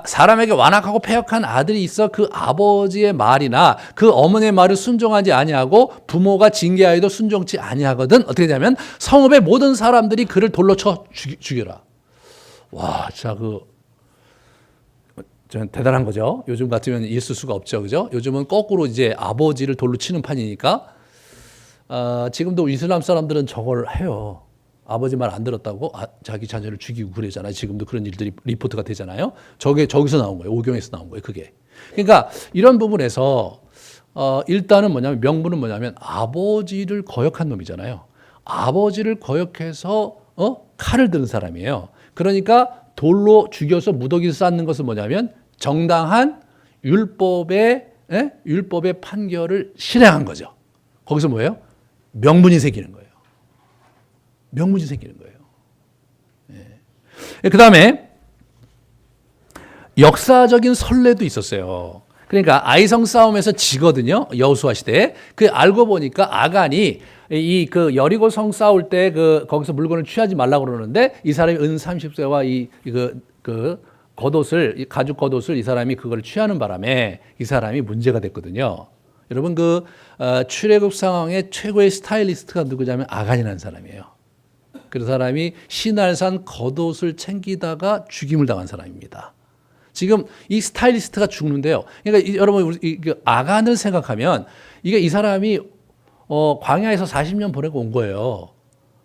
사람에게 완악하고 패역한 아들이 있어 그 아버지의 말이나 그 어머니의 말을 순종하지 아니하고 부모가 징계하여도 순종치 아니하거든 어떻게 되냐면 성읍의 모든 사람들이 그를 돌로 쳐 죽여라. 와, 진짜 저는 대단한 거죠. 요즘 같으면 있을 수가 없죠, 그죠? 요즘은 거꾸로 이제 아버지를 돌로 치는 판이니까 지금도 이슬람 사람들은 저걸 해요. 아버지 말 안 들었다고 자기 자녀를 죽이고 그러잖아요. 지금도 그런 일들이 리포트가 되잖아요. 저기서 나온 거예요. 오경에서 나온 거예요. 그게. 그러니까 이런 부분에서 일단은 뭐냐면 명분은 뭐냐면 아버지를 거역한 놈이잖아요. 아버지를 거역해서 칼을 드는 사람이에요. 그러니까 돌로 죽여서 무더기를 쌓는 것은 뭐냐면 정당한 율법의 판결을 실행한 거죠. 거기서 뭐예요? 명분이 생기는 거예요. 명분이 생기는 거예요. 그 다음에 역사적인 선례도 있었어요. 그러니까 아이성 싸움에서 지거든요. 여호수아 시대에. 그 알고 보니까 아간이 그 여리고 성 싸울 때 거기서 물건을 취하지 말라고 그러는데 이 사람이 은 30세와 그 겉옷을 가죽 겉옷을 이 사람이 그걸 취하는 바람에 이 사람이 문제가 됐거든요. 여러분 출애굽 상황의 최고의 스타일리스트가 누구냐면 아간이라는 사람이에요. 그 사람이 시날산 겉옷을 챙기다가 죽임을 당한 사람입니다. 지금 이 스타일리스트가 죽는데요. 그러니까 여러분 아간을 생각하면 이 사람이 광야에서 40년 보내고 온 거예요.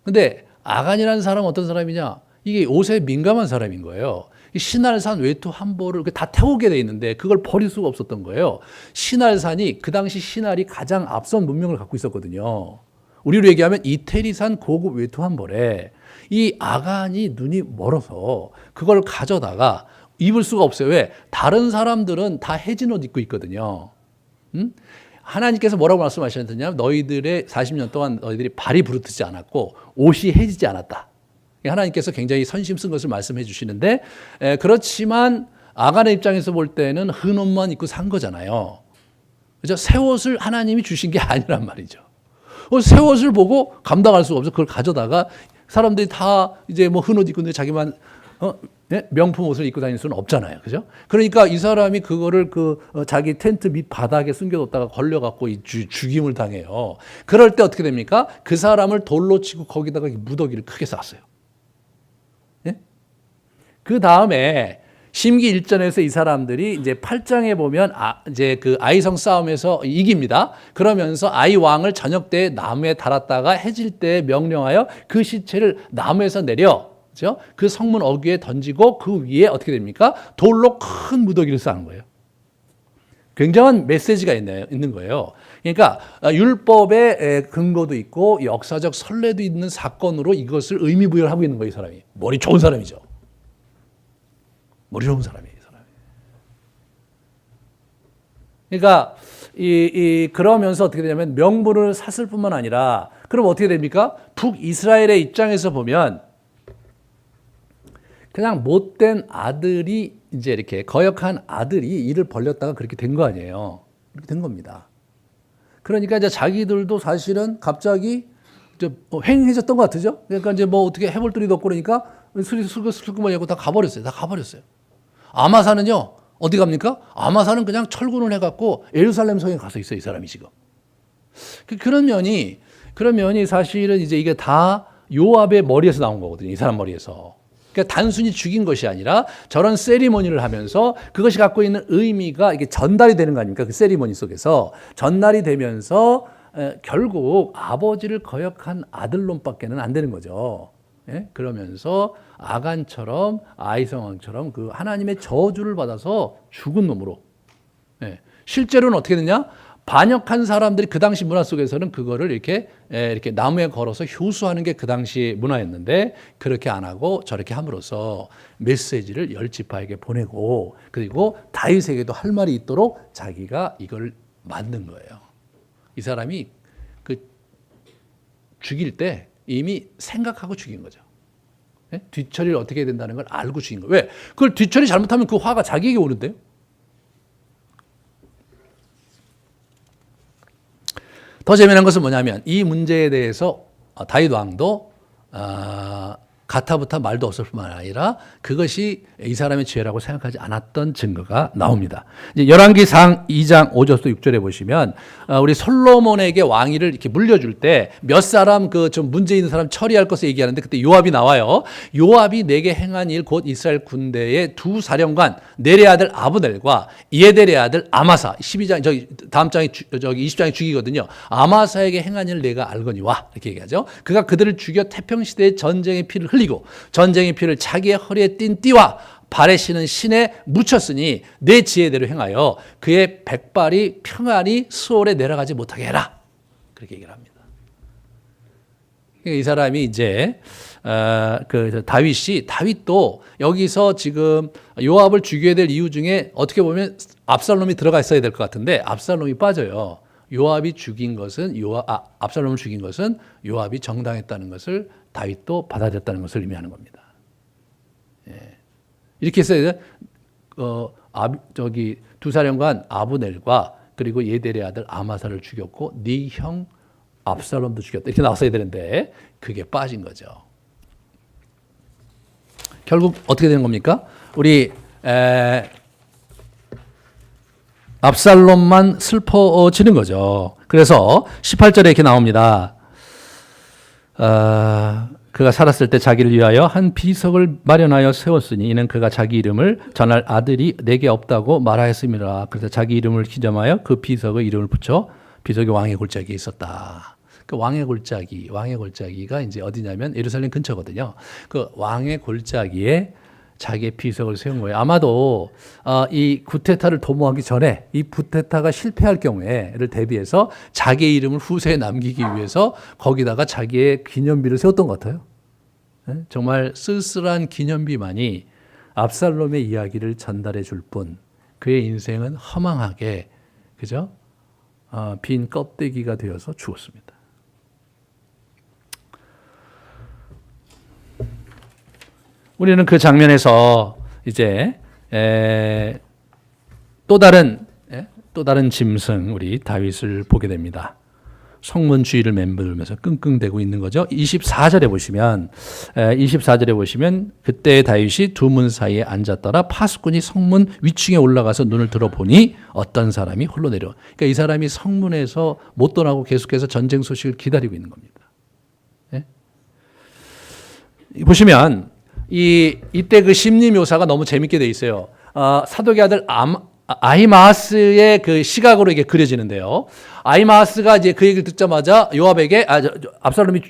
근데 아간이라는 사람은 어떤 사람이냐? 이게 옷에 민감한 사람인 거예요. 시날산 외투 한 벌을 다 태우게 돼 있는데 그걸 버릴 수가 없었던 거예요. 시날산이 그 당시 신할이 가장 앞선 문명을 갖고 있었거든요. 우리로 얘기하면 이태리산 고급 외투 한 벌에 이 아간이 눈이 멀어서 그걸 가져다가 입을 수가 없어요. 왜? 다른 사람들은 다 해진 옷 입고 있거든요. 하나님께서 뭐라고 말씀하셨느냐? 너희들의 40년 동안 너희들이 발이 부르트지 않았고 옷이 해지지 않았다. 하나님께서 굉장히 선심 쓴 것을 말씀해 주시는데 그렇지만 아간의 입장에서 볼 때는 흔 옷만 입고 산 거잖아요. 그죠? 새 옷을 하나님이 주신 게 아니란 말이죠. 새 옷을 보고 감당할 수가 없어. 그걸 가져다가 사람들이 다 이제 흔 옷 입고 있는데 자기만 명품 옷을 입고 다닐 수는 없잖아요. 그죠? 그러니까 이 사람이 그거를 자기 텐트 밑 바닥에 숨겨뒀다가 걸려갖고 죽임을 당해요. 그럴 때 어떻게 됩니까? 그 사람을 돌로 치고 거기다가 무더기를 크게 쌌어요. 예? 그 다음에 심기 1전에서 이 사람들이 이제 8장에 보면 이제 아이성 싸움에서 이깁니다. 그러면서 아이 왕을 저녁 때 나무에 달았다가 해질 때 명령하여 그 시체를 나무에서 내려 그렇죠? 그 성문 어귀에 던지고 그 위에 어떻게 됩니까? 돌로 큰 무더기를 쌓은 거예요. 굉장한 메시지가 있는 거예요. 그러니까 율법의 근거도 있고 역사적 선례도 있는 사건으로 이것을 의미부여를 하고 있는 거예요. 이 사람이. 머리 좋은 사람이죠. 머리 좋은 사람이에요, 이 사람이. 그러니까 그러면서 어떻게 되냐면 명분을 샀을 뿐만 아니라 그럼 어떻게 됩니까? 북이스라엘의 입장에서 보면 그냥 못된 아들이 이제 이렇게 거역한 아들이 일을 벌렸다가 그렇게 된 거 아니에요. 이렇게 된 겁니다. 그러니까 이제 자기들도 사실은 갑자기 횡행해졌던 것 같으죠. 그러니까 이제 어떻게 해볼 도리도 없고 그러니까 슬그머니 하고 다 가버렸어요. 아마사는요, 어디 갑니까? 아마사는 그냥 철군을 해갖고 예루살렘 성에 가서 있어요, 이 사람이 지금. 그런 면이 사실은 이제 이게 다 요압의 머리에서 나온 거거든요, 이 사람 머리에서. 그러니까 단순히 죽인 것이 아니라 저런 세리머니를 하면서 그것이 갖고 있는 의미가 이게 전달이 되는 거 아닙니까? 그 세리머니 속에서 전달이 되면서 결국 아버지를 거역한 아들놈밖에는 안 되는 거죠. 예? 그러면서 아간처럼 아이성왕처럼 그 하나님의 저주를 받아서 죽은 놈으로 실제로는 어떻게 되냐? 반역한 사람들이 그 당시 문화 속에서는 그거를 이렇게 나무에 걸어서 효수하는 게 그 당시 문화였는데 그렇게 안 하고 저렇게 함으로써 메시지를 열 지파에게 보내고 그리고 다윗에게도 할 말이 있도록 자기가 이걸 만든 거예요. 이 사람이 그 죽일 때 이미 생각하고 죽인 거죠. 네? 뒤처리를 어떻게 해야 된다는 걸 알고 죽인 거예요. 왜? 그걸 뒤처리 잘못하면 그 화가 자기에게 오는데요. 더 재미난 것은 뭐냐면 이 문제에 대해서 다윗 왕도 가타부타 말도 없을 뿐만 아니라 그것이 이 사람의 죄라고 생각하지 않았던 증거가 나옵니다. 이제 열왕기상 2장 5절부터 6절에 보시면 우리 솔로몬에게 왕위를 이렇게 물려줄 때 몇 사람 그 좀 문제 있는 사람 처리할 것을 얘기하는데 그때 요압이 나와요. 요압이 내게 행한 일 곧 이스라엘 군대의 두 사령관 네레 아들 아브넬과 이에델의 아들 아마사 12장 저기 다음 장에 저기 20장에 죽이거든요. 아마사에게 행한 일을 내가 알거니와 이렇게 얘기하죠. 그가 그들을 죽여 태평 시대의 전쟁의 피를 흘리고 전쟁의 피를 자기의 허리에 띤 띠와 발에 신은 신에 묻혔으니 내 지혜대로 행하여 그의 백발이 평안히 수월에 내려가지 못하게 해라. 그렇게 얘기를 합니다. 이 사람이 이제 그 다윗도 여기서 지금 요압을 죽여야 될 이유 중에 어떻게 보면 압살롬이 들어가 있어야 될 것 같은데 압살롬이 빠져요. 요압이 죽인 것은 압살롬을 죽인 것은 요압이 정당했다는 것을 다윗도 받아들였다는 것을 의미하는 겁니다. 예. 이렇게 해서 저기 두 사령관 아브넬과 그리고 예델의 아들 아마사를 죽였고 네 형 압살롬도 죽였다 이렇게 나왔어야 되는데 그게 빠진 거죠. 결국 어떻게 되는 겁니까? 우리 압살롬만 슬퍼지는 거죠. 그래서 18절에 이렇게 나옵니다. 그가 살았을 때 자기를 위하여 한 비석을 마련하여 세웠으니 이는 그가 자기 이름을 전할 아들이 내게 없다고 말하였음이라. 그래서 자기 이름을 기점하여 그 비석의 이름을 붙여 비석이 왕의 골짜기에 있었다. 그 왕의 골짜기가 이제 어디냐면 예루살렘 근처거든요. 그 왕의 골짜기에 자기의 비석을 세운 거예요. 아마도 이 구테타를 도모하기 전에 이 구테타가 실패할 경우에를 대비해서 자기의 이름을 후세에 남기기 위해서 거기다가 자기의 기념비를 세웠던 것 같아요. 네? 정말 쓸쓸한 기념비만이 압살롬의 이야기를 전달해 줄 뿐 그의 인생은 허망하게 그죠? 빈 껍데기가 되어서 죽었습니다. 우리는 그 장면에서 이제 또 다른 짐승 우리 다윗을 보게 됩니다. 성문 주위를 맴돌면서 끙끙대고 있는 거죠. 24절에 보시면 그때 다윗이 두 문 사이에 앉았더라 파수꾼이 성문 위층에 올라가서 눈을 들어보니 어떤 사람이 홀로 내려. 그러니까 이 사람이 성문에서 못 떠나고 계속해서 전쟁 소식을 기다리고 있는 겁니다. 네? 보시면 이때 그 심리 묘사가 너무 재밌게 돼 있어요. 사독의 아들 아히마아스의 그 시각으로 이게 그려지는데요. 아히마아스가 이제 그 얘기를 듣자마자 요압에게 압살롬이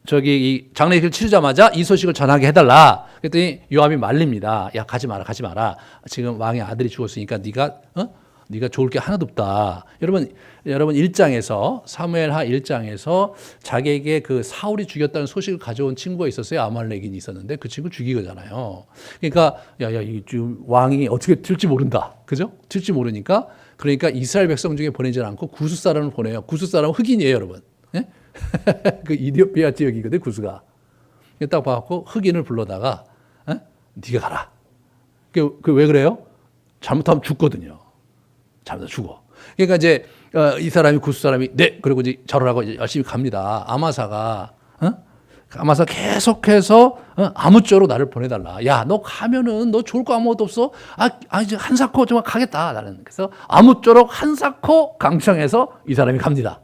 저기 장례식을 치르자마자 이 소식을 전하게 해달라. 그랬더니 요압이 말립니다. 야 가지 마라. 지금 왕의 아들이 죽었으니까 네가 좋을 게 하나도 없다. 여러분 1장에서 사무엘하 1장에서 자기에게 그 사울이 죽였다는 소식을 가져온 친구가 있었어요. 아말렉인이 있었는데 그 친구 죽이거잖아요. 그러니까 이 지금 왕이 어떻게 될지 모른다. 그죠? 될지 모르니까 그러니까 이스라엘 백성 중에 보내지 않고 구스 사람을 보내요. 구스 사람은 흑인이에요, 여러분. 예? 그 이디오피아 지역이거든, 구스가. 딱 봐갖고 흑인을 불러다가 네가 가라. 그 왜 그래요? 잘못하면 죽거든요. 잘못하면 죽어. 그러니까 이제 이 사람이 구스 사람이 네 그리고 이제 절을 하고 이제 열심히 갑니다. 아마사 계속해서 아무쪼록 나를 보내달라. 야 너 가면은 너 좋을 거 아무것도 없어. 이제 한사코 정말 가겠다 나는. 그래서 아무쪼록 한사코 강청해서 이 사람이 갑니다.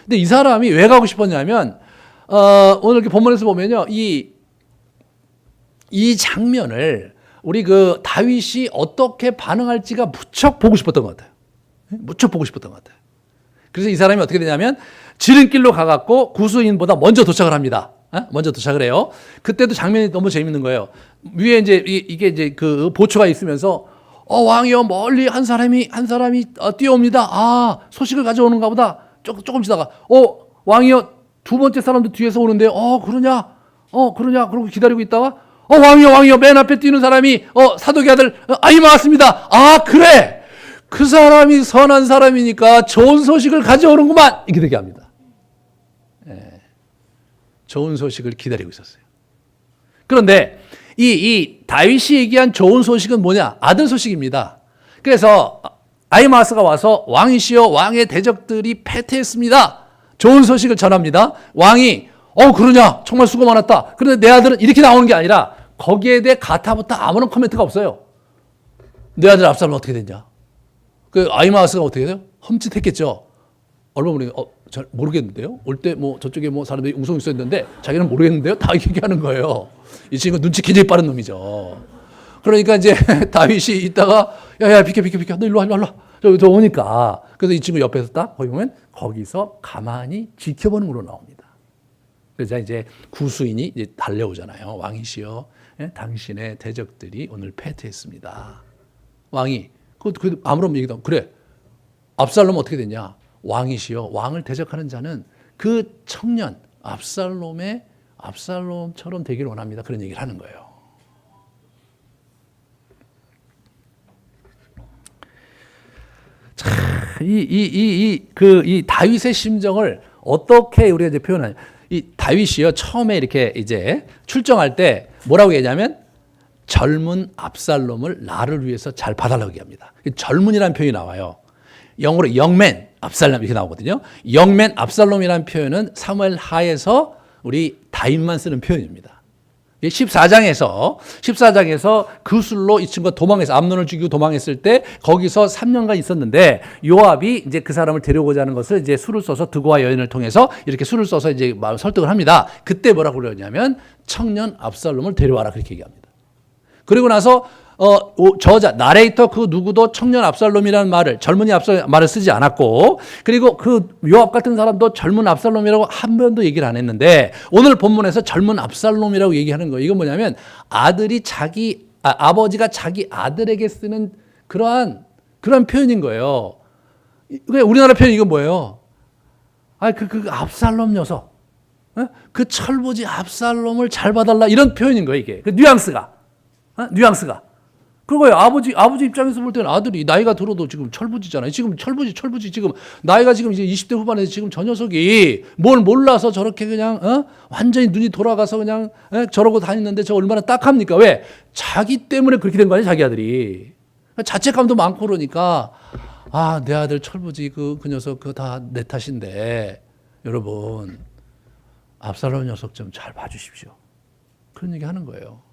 근데 이 사람이 왜 가고 싶었냐면 오늘 이렇게 본문에서 보면요 이 장면을 우리 그 다윗이 어떻게 반응할지가 무척 보고 싶었던 것 같아요. 무척 보고 싶었던 것 같아요. 그래서 이 사람이 어떻게 되냐면 지름길로 가갖고 구수인보다 먼저 도착을 합니다. 먼저 도착을 해요. 그때도 장면이 너무 재밌는 거예요. 위에 이제 이게 이제 그 보초가 있으면서 왕이여 멀리 한 사람이 뛰어옵니다. 아, 소식을 가져오는가 보다. 조금 지다가 왕이여 두 번째 사람도 뒤에서 오는데 그러냐? 그러고 기다리고 있다가 왕이여 맨 앞에 뛰는 사람이 사독의 아들 아히마스입니다. 아, 그래. 그 사람이 선한 사람이니까 좋은 소식을 가져오는구만. 이렇게 되게 합니다. 좋은 소식을 기다리고 있었어요. 그런데 이 다윗이 얘기한 좋은 소식은 뭐냐? 아들 소식입니다. 그래서 아히마스가 와서 왕이시여 왕의 대적들이 패퇴했습니다. 좋은 소식을 전합니다. 왕이 그러냐? 정말 수고 많았다. 그런데 내 아들은 이렇게 나오는 게 아니라 거기에 대해 가타부터 아무런 코멘트가 없어요. 내 아들 압살롬 어떻게 됐냐? 그 아히마스가 어떻게 돼요? 험짓했겠죠. 얼마 만에 잘 모르겠는데요. 올 때 저쪽에 사람들이 웅성 있었는데 자기는 모르겠는데요. 다 얘기하는 거예요. 이 친구 눈치 굉장히 빠른 놈이죠. 그러니까 이제 다윗이 있다가 야 비켜 너 일로 와. 저 오니까 그래서 이 친구 옆에서 딱 거기 보면 거기서 가만히 지켜보는 걸로 나옵니다. 그래서 이제 구수인이 이제 달려오잖아요. 왕이시여, 당신의 대적들이 오늘 패퇴했습니다. 왕이 그 아무런 얘기도 안 그래. 압살롬 어떻게 됐냐? 왕이시여, 왕을 대적하는 자는 그 청년 압살롬처럼 되기를 원합니다. 그런 얘기를 하는 거예요. 이 다윗의 심정을 어떻게 우리가 이제 표현하냐? 이 다윗이요 처음에 이렇게 이제 출정할 때 뭐라고 얘기하냐면 젊은 압살롬을 나를 위해서 잘 봐달라고 얘기합니다. 젊은이라는 표현이 나와요. 영어로 영맨 압살롬 이렇게 나오거든요. 영맨 압살롬이라는 표현은 사무엘 하에서 우리 다윗만 쓰는 표현입니다. 14장에서 그 술로 이 친구가 도망해서 암논을 죽이고 도망했을 때 거기서 3년간 있었는데 요압이 이제 그 사람을 데려오고자 하는 것을 이제 술을 써서 드고와 여인을 통해서 이렇게 술을 써서 이제 설득을 합니다. 그때 뭐라고 그러냐면 청년 압살롬을 데려와라 그렇게 얘기합니다. 그리고 나서 저자 나레이터 그 누구도 청년 압살롬이라는 말을 젊은이 압살롬 말을 쓰지 않았고 그리고 그 요압 같은 사람도 젊은 압살롬이라고 한 번도 얘기를 안 했는데 오늘 본문에서 젊은 압살롬이라고 얘기하는 거예요. 이건 뭐냐면 아버지가 자기 아들에게 쓰는 그러한 표현인 거예요. 우리나라 표현 이건 뭐예요? 그 압살롬 녀석, 그 철부지 압살롬을 잘 봐달라 이런 표현인 거예요. 이게 그 뉘앙스가. 그거예요. 아버지 입장에서 볼 때는 아들이 나이가 들어도 지금 철부지잖아요. 지금 철부지 지금 나이가 지금 이제 20대 후반에서 지금 저 녀석이 뭘 몰라서 저렇게 그냥 완전히 눈이 돌아가서 그냥 저러고 다니는데 저 얼마나 딱합니까? 왜? 자기 때문에 그렇게 된 거 아니에요, 자기 아들이. 자책감도 많고 그러니까 내 아들 철부지 그 녀석 그거 다 내 탓인데 여러분 압살롬 녀석 좀 잘 봐주십시오. 그런 얘기 하는 거예요.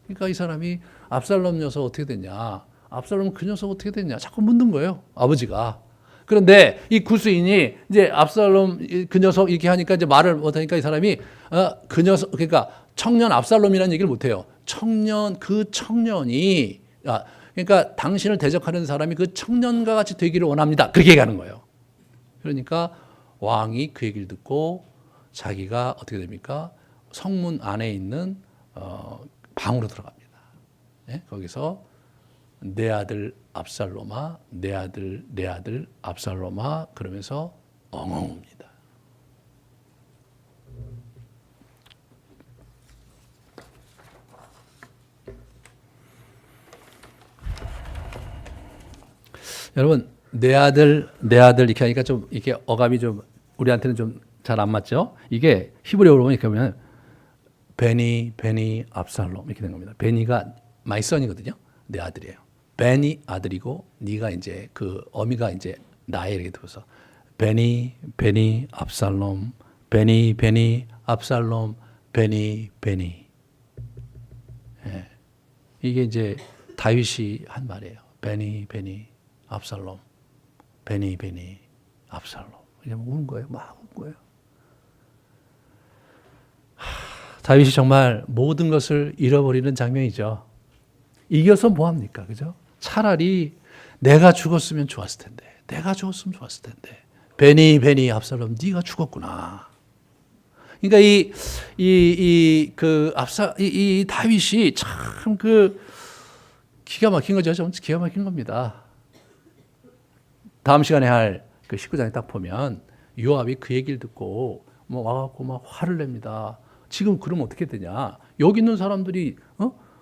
그러니까 이 사람이 압살롬 녀석 어떻게 됐냐? 압살롬 그 녀석 어떻게 됐냐? 자꾸 묻는 거예요. 아버지가. 그런데 이 구스인이 이제 압살롬 그 녀석 이렇게 하니까 이제 말을 못하니까 이 사람이 그 녀석 그러니까 청년 압살롬이라는 얘기를 못해요. 그 청년이 그러니까 당신을 대적하는 사람이 그 청년과 같이 되기를 원합니다. 그렇게 얘기하는 거예요. 그러니까 왕이 그 얘기를 듣고 자기가 어떻게 됩니까? 성문 안에 있는 방으로 들어갑니다. 거기서 내 아들 압살롬아, 내 아들 압살롬아 그러면서 엉엉웁니다. 여러분 내 아들 이렇게 하니까 좀 이렇게 어감이 좀 우리한테는 좀 잘 안 맞죠? 이게 히브리어로 보면 이렇게 보면 베니 압살롬 이렇게 된 겁니다. 베니가 마이 선이거든요. 내 아들이에요. 베니 아들이고 네가 이제 그 어미가 이제 나의 이렇게 들어서 베니 압살롬 베니 압살롬 베니. 이게 이제 다윗이 한 말이에요. 베니 압살롬 베니 압살롬 이게 우는 거예요. 막 우는 거예요. 다윗이 정말 모든 것을 잃어버리는 장면이죠. 이겨서 뭐합니까? 그죠? 차라리 내가 죽었으면 좋았을 텐데. 베니 압살롬 네가 죽었구나. 그러니까 이 다윗이 참 기가 막힌 거죠. 좀 기가 막힌 겁니다. 다음 시간에 할 그 19장에 딱 보면 요압이 그 얘기를 듣고 뭐 와갖고 막 화를 냅니다. 지금 그러면 어떻게 되냐? 여기 있는 사람들이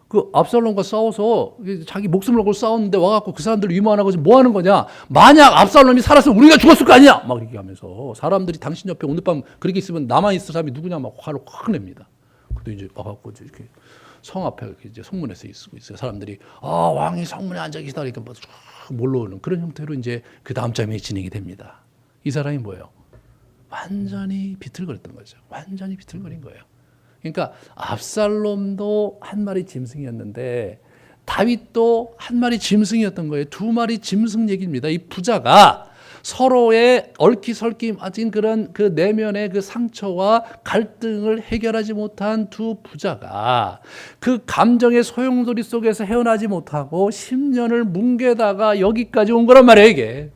그 압살롬과 싸워서 자기 목숨을 걸고 싸웠는데 와갖고 그 사람들을 위로하고 뭐 하는 거냐? 만약 압살롬이 살았으면 우리가 죽었을 거 아니야? 막 이렇게 하면서 사람들이 당신 옆에 오늘 밤 그렇게 있으면 남아 있을 사람이 누구냐? 막 화를 확 냅니다. 그때 이제 와갖고 이렇게 성 앞에 이제 성문에서 있고 있어요. 사람들이 왕이 성문에 앉아 계시다 그러니까 뭐 몰러오는 그런 형태로 이제 그 다음 장면이 진행이 됩니다. 이 사람이 뭐예요? 완전히 비틀거렸던 거죠. 완전히 비틀거린 거예요. 그러니까 압살롬도 한 마리 짐승이었는데 다윗도 한 마리 짐승이었던 거예요. 두 마리 짐승 얘기입니다. 이 부자가 서로의 얽히설키 맞은 그런 그 내면의 그 상처와 갈등을 해결하지 못한 두 부자가 그 감정의 소용돌이 속에서 헤어나지 못하고 10년을 뭉개다가 여기까지 온 거란 말이에요, 이게.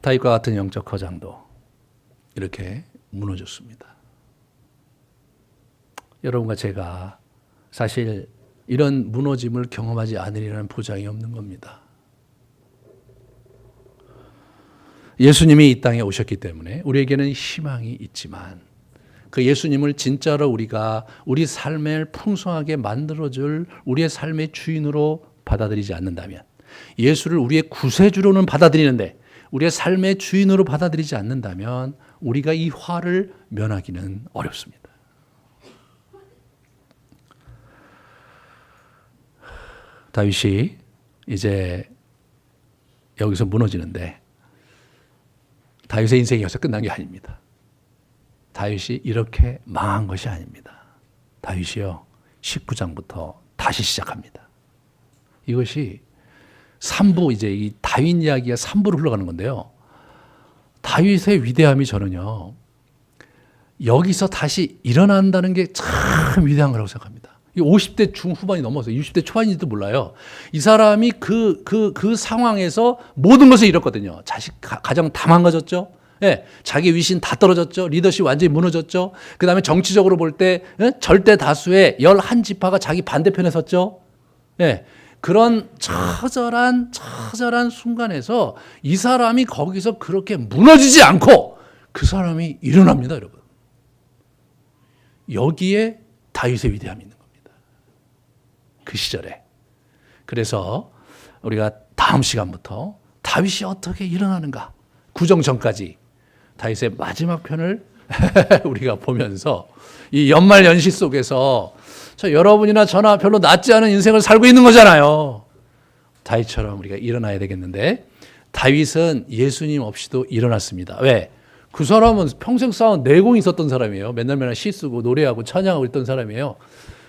다윗과 같은 영적 거장도 이렇게 무너졌습니다. 여러분과 제가 사실 이런 무너짐을 경험하지 않으리라는 보장이 없는 겁니다. 예수님이 이 땅에 오셨기 때문에 우리에게는 희망이 있지만 그 예수님을 진짜로 우리가 우리 삶을 풍성하게 만들어줄 우리의 삶의 주인으로 받아들이지 않는다면, 예수를 우리의 구세주로는 받아들이는데 우리의 삶의 주인으로 받아들이지 않는다면 우리가 이 화를 면하기는 어렵습니다. 다윗이 이제 여기서 무너지는데 다윗의 인생이 여기서 끝난 게 아닙니다. 다윗이 이렇게 망한 것이 아닙니다. 다윗이요 19장부터 다시 시작합니다. 이것이 3부 이제 이 다윗 이야기가 3부로 흘러가는 건데요. 다윗의 위대함이 저는요 여기서 다시 일어난다는 게 참 위대한 거라고 생각합니다. 50대 중후반이 넘어서 60대 초반인지도 몰라요. 이 사람이 그 상황에서 모든 것을 잃었거든요. 자식, 가정 다 망가졌죠. 예, 자기 위신 다 떨어졌죠. 리더십 완전히 무너졌죠. 그 다음에 정치적으로 볼 때 절대 다수의 11지파가 자기 반대편에 섰죠. 예, 그런 처절한 순간에서 이 사람이 거기서 그렇게 무너지지 않고 그 사람이 일어납니다, 여러분. 여기에 다윗의 위대함이 있는 겁니다. 그 시절에. 그래서 우리가 다음 시간부터 다윗이 어떻게 일어나는가, 구정 전까지 다윗의 마지막 편을 우리가 보면서 이 연말 연시 속에서 여러분이나 저나 별로 낫지 않은 인생을 살고 있는 거잖아요. 다윗처럼 우리가 일어나야 되겠는데, 다윗은 예수님 없이도 일어났습니다. 왜? 그 사람은 평생 쌓은 내공이 있었던 사람이에요. 맨날 시 쓰고 노래하고 찬양하고 있던 사람이에요.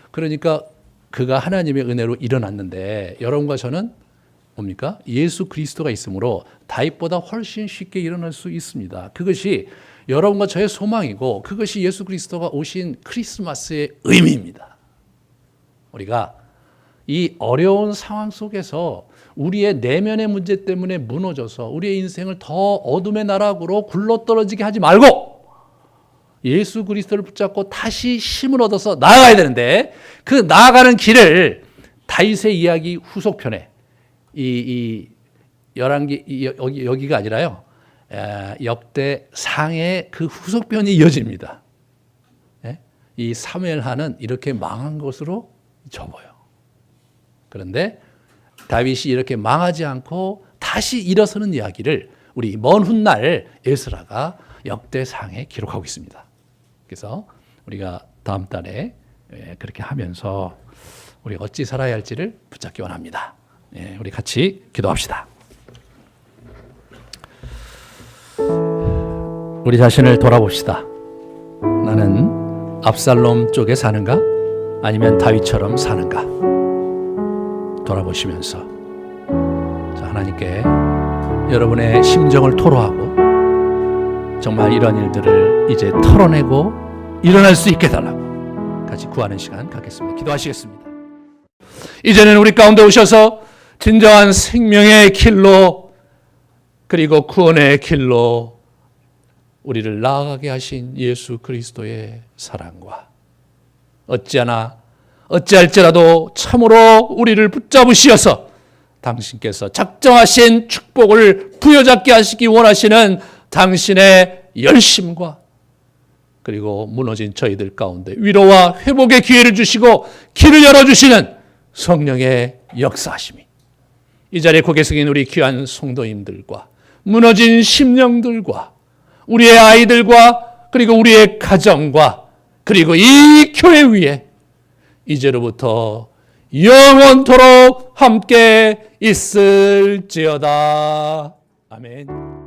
그러니까 그가 하나님의 은혜로 일어났는데, 여러분과 저는 뭡니까? 예수 그리스도가 있으므로 다윗보다 훨씬 쉽게 일어날 수 있습니다. 그것이 여러분과 저의 소망이고, 그것이 예수 그리스도가 오신 크리스마스의 의미입니다. 우리가 이 어려운 상황 속에서 우리의 내면의 문제 때문에 무너져서 우리의 인생을 더 어둠의 나락으로 굴러떨어지게 하지 말고 예수 그리스도를 붙잡고 다시 힘을 얻어서 나아가야 되는데, 그 나아가는 길을 다윗의 이야기 후속편에 이 열왕기 여기가 아니라요, 역대상의 그 후속편이 이어집니다. 이 사무엘하는 이렇게 망한 것으로 접어요. 그런데 다윗이 이렇게 망하지 않고 다시 일어서는 이야기를 우리 먼 훗날 에스라가 역대상에 기록하고 있습니다. 그래서 우리가 다음 달에 그렇게 하면서 우리 어찌 살아야 할지를 붙잡기 원합니다. 우리 같이 기도합시다. 우리 자신을 돌아봅시다. 나는 압살롬 쪽에 사는가? 아니면 다윗처럼 사는가? 돌아보시면서 하나님께 여러분의 심정을 토로하고 정말 이런 일들을 이제 털어내고 일어날 수 있게 해달라고 같이 구하는 시간 갖겠습니다. 기도하시겠습니다. 이제는 우리 가운데 오셔서 진정한 생명의 길로, 그리고 구원의 길로 우리를 나아가게 하신 예수 그리스도의 사랑과 어찌할지라도 참으로 우리를 붙잡으시어서 당신께서 작정하신 축복을 부여잡게 하시기 원하시는 당신의 열심과 그리고 무너진 저희들 가운데 위로와 회복의 기회를 주시고 길을 열어주시는 성령의 역사하심이 이 자리에 고개 숙인 우리 귀한 성도님들과 무너진 심령들과 우리의 아이들과 그리고 우리의 가정과 그리고 이 교회 위에 이제로부터 영원토록 함께 있을지어다. 아멘.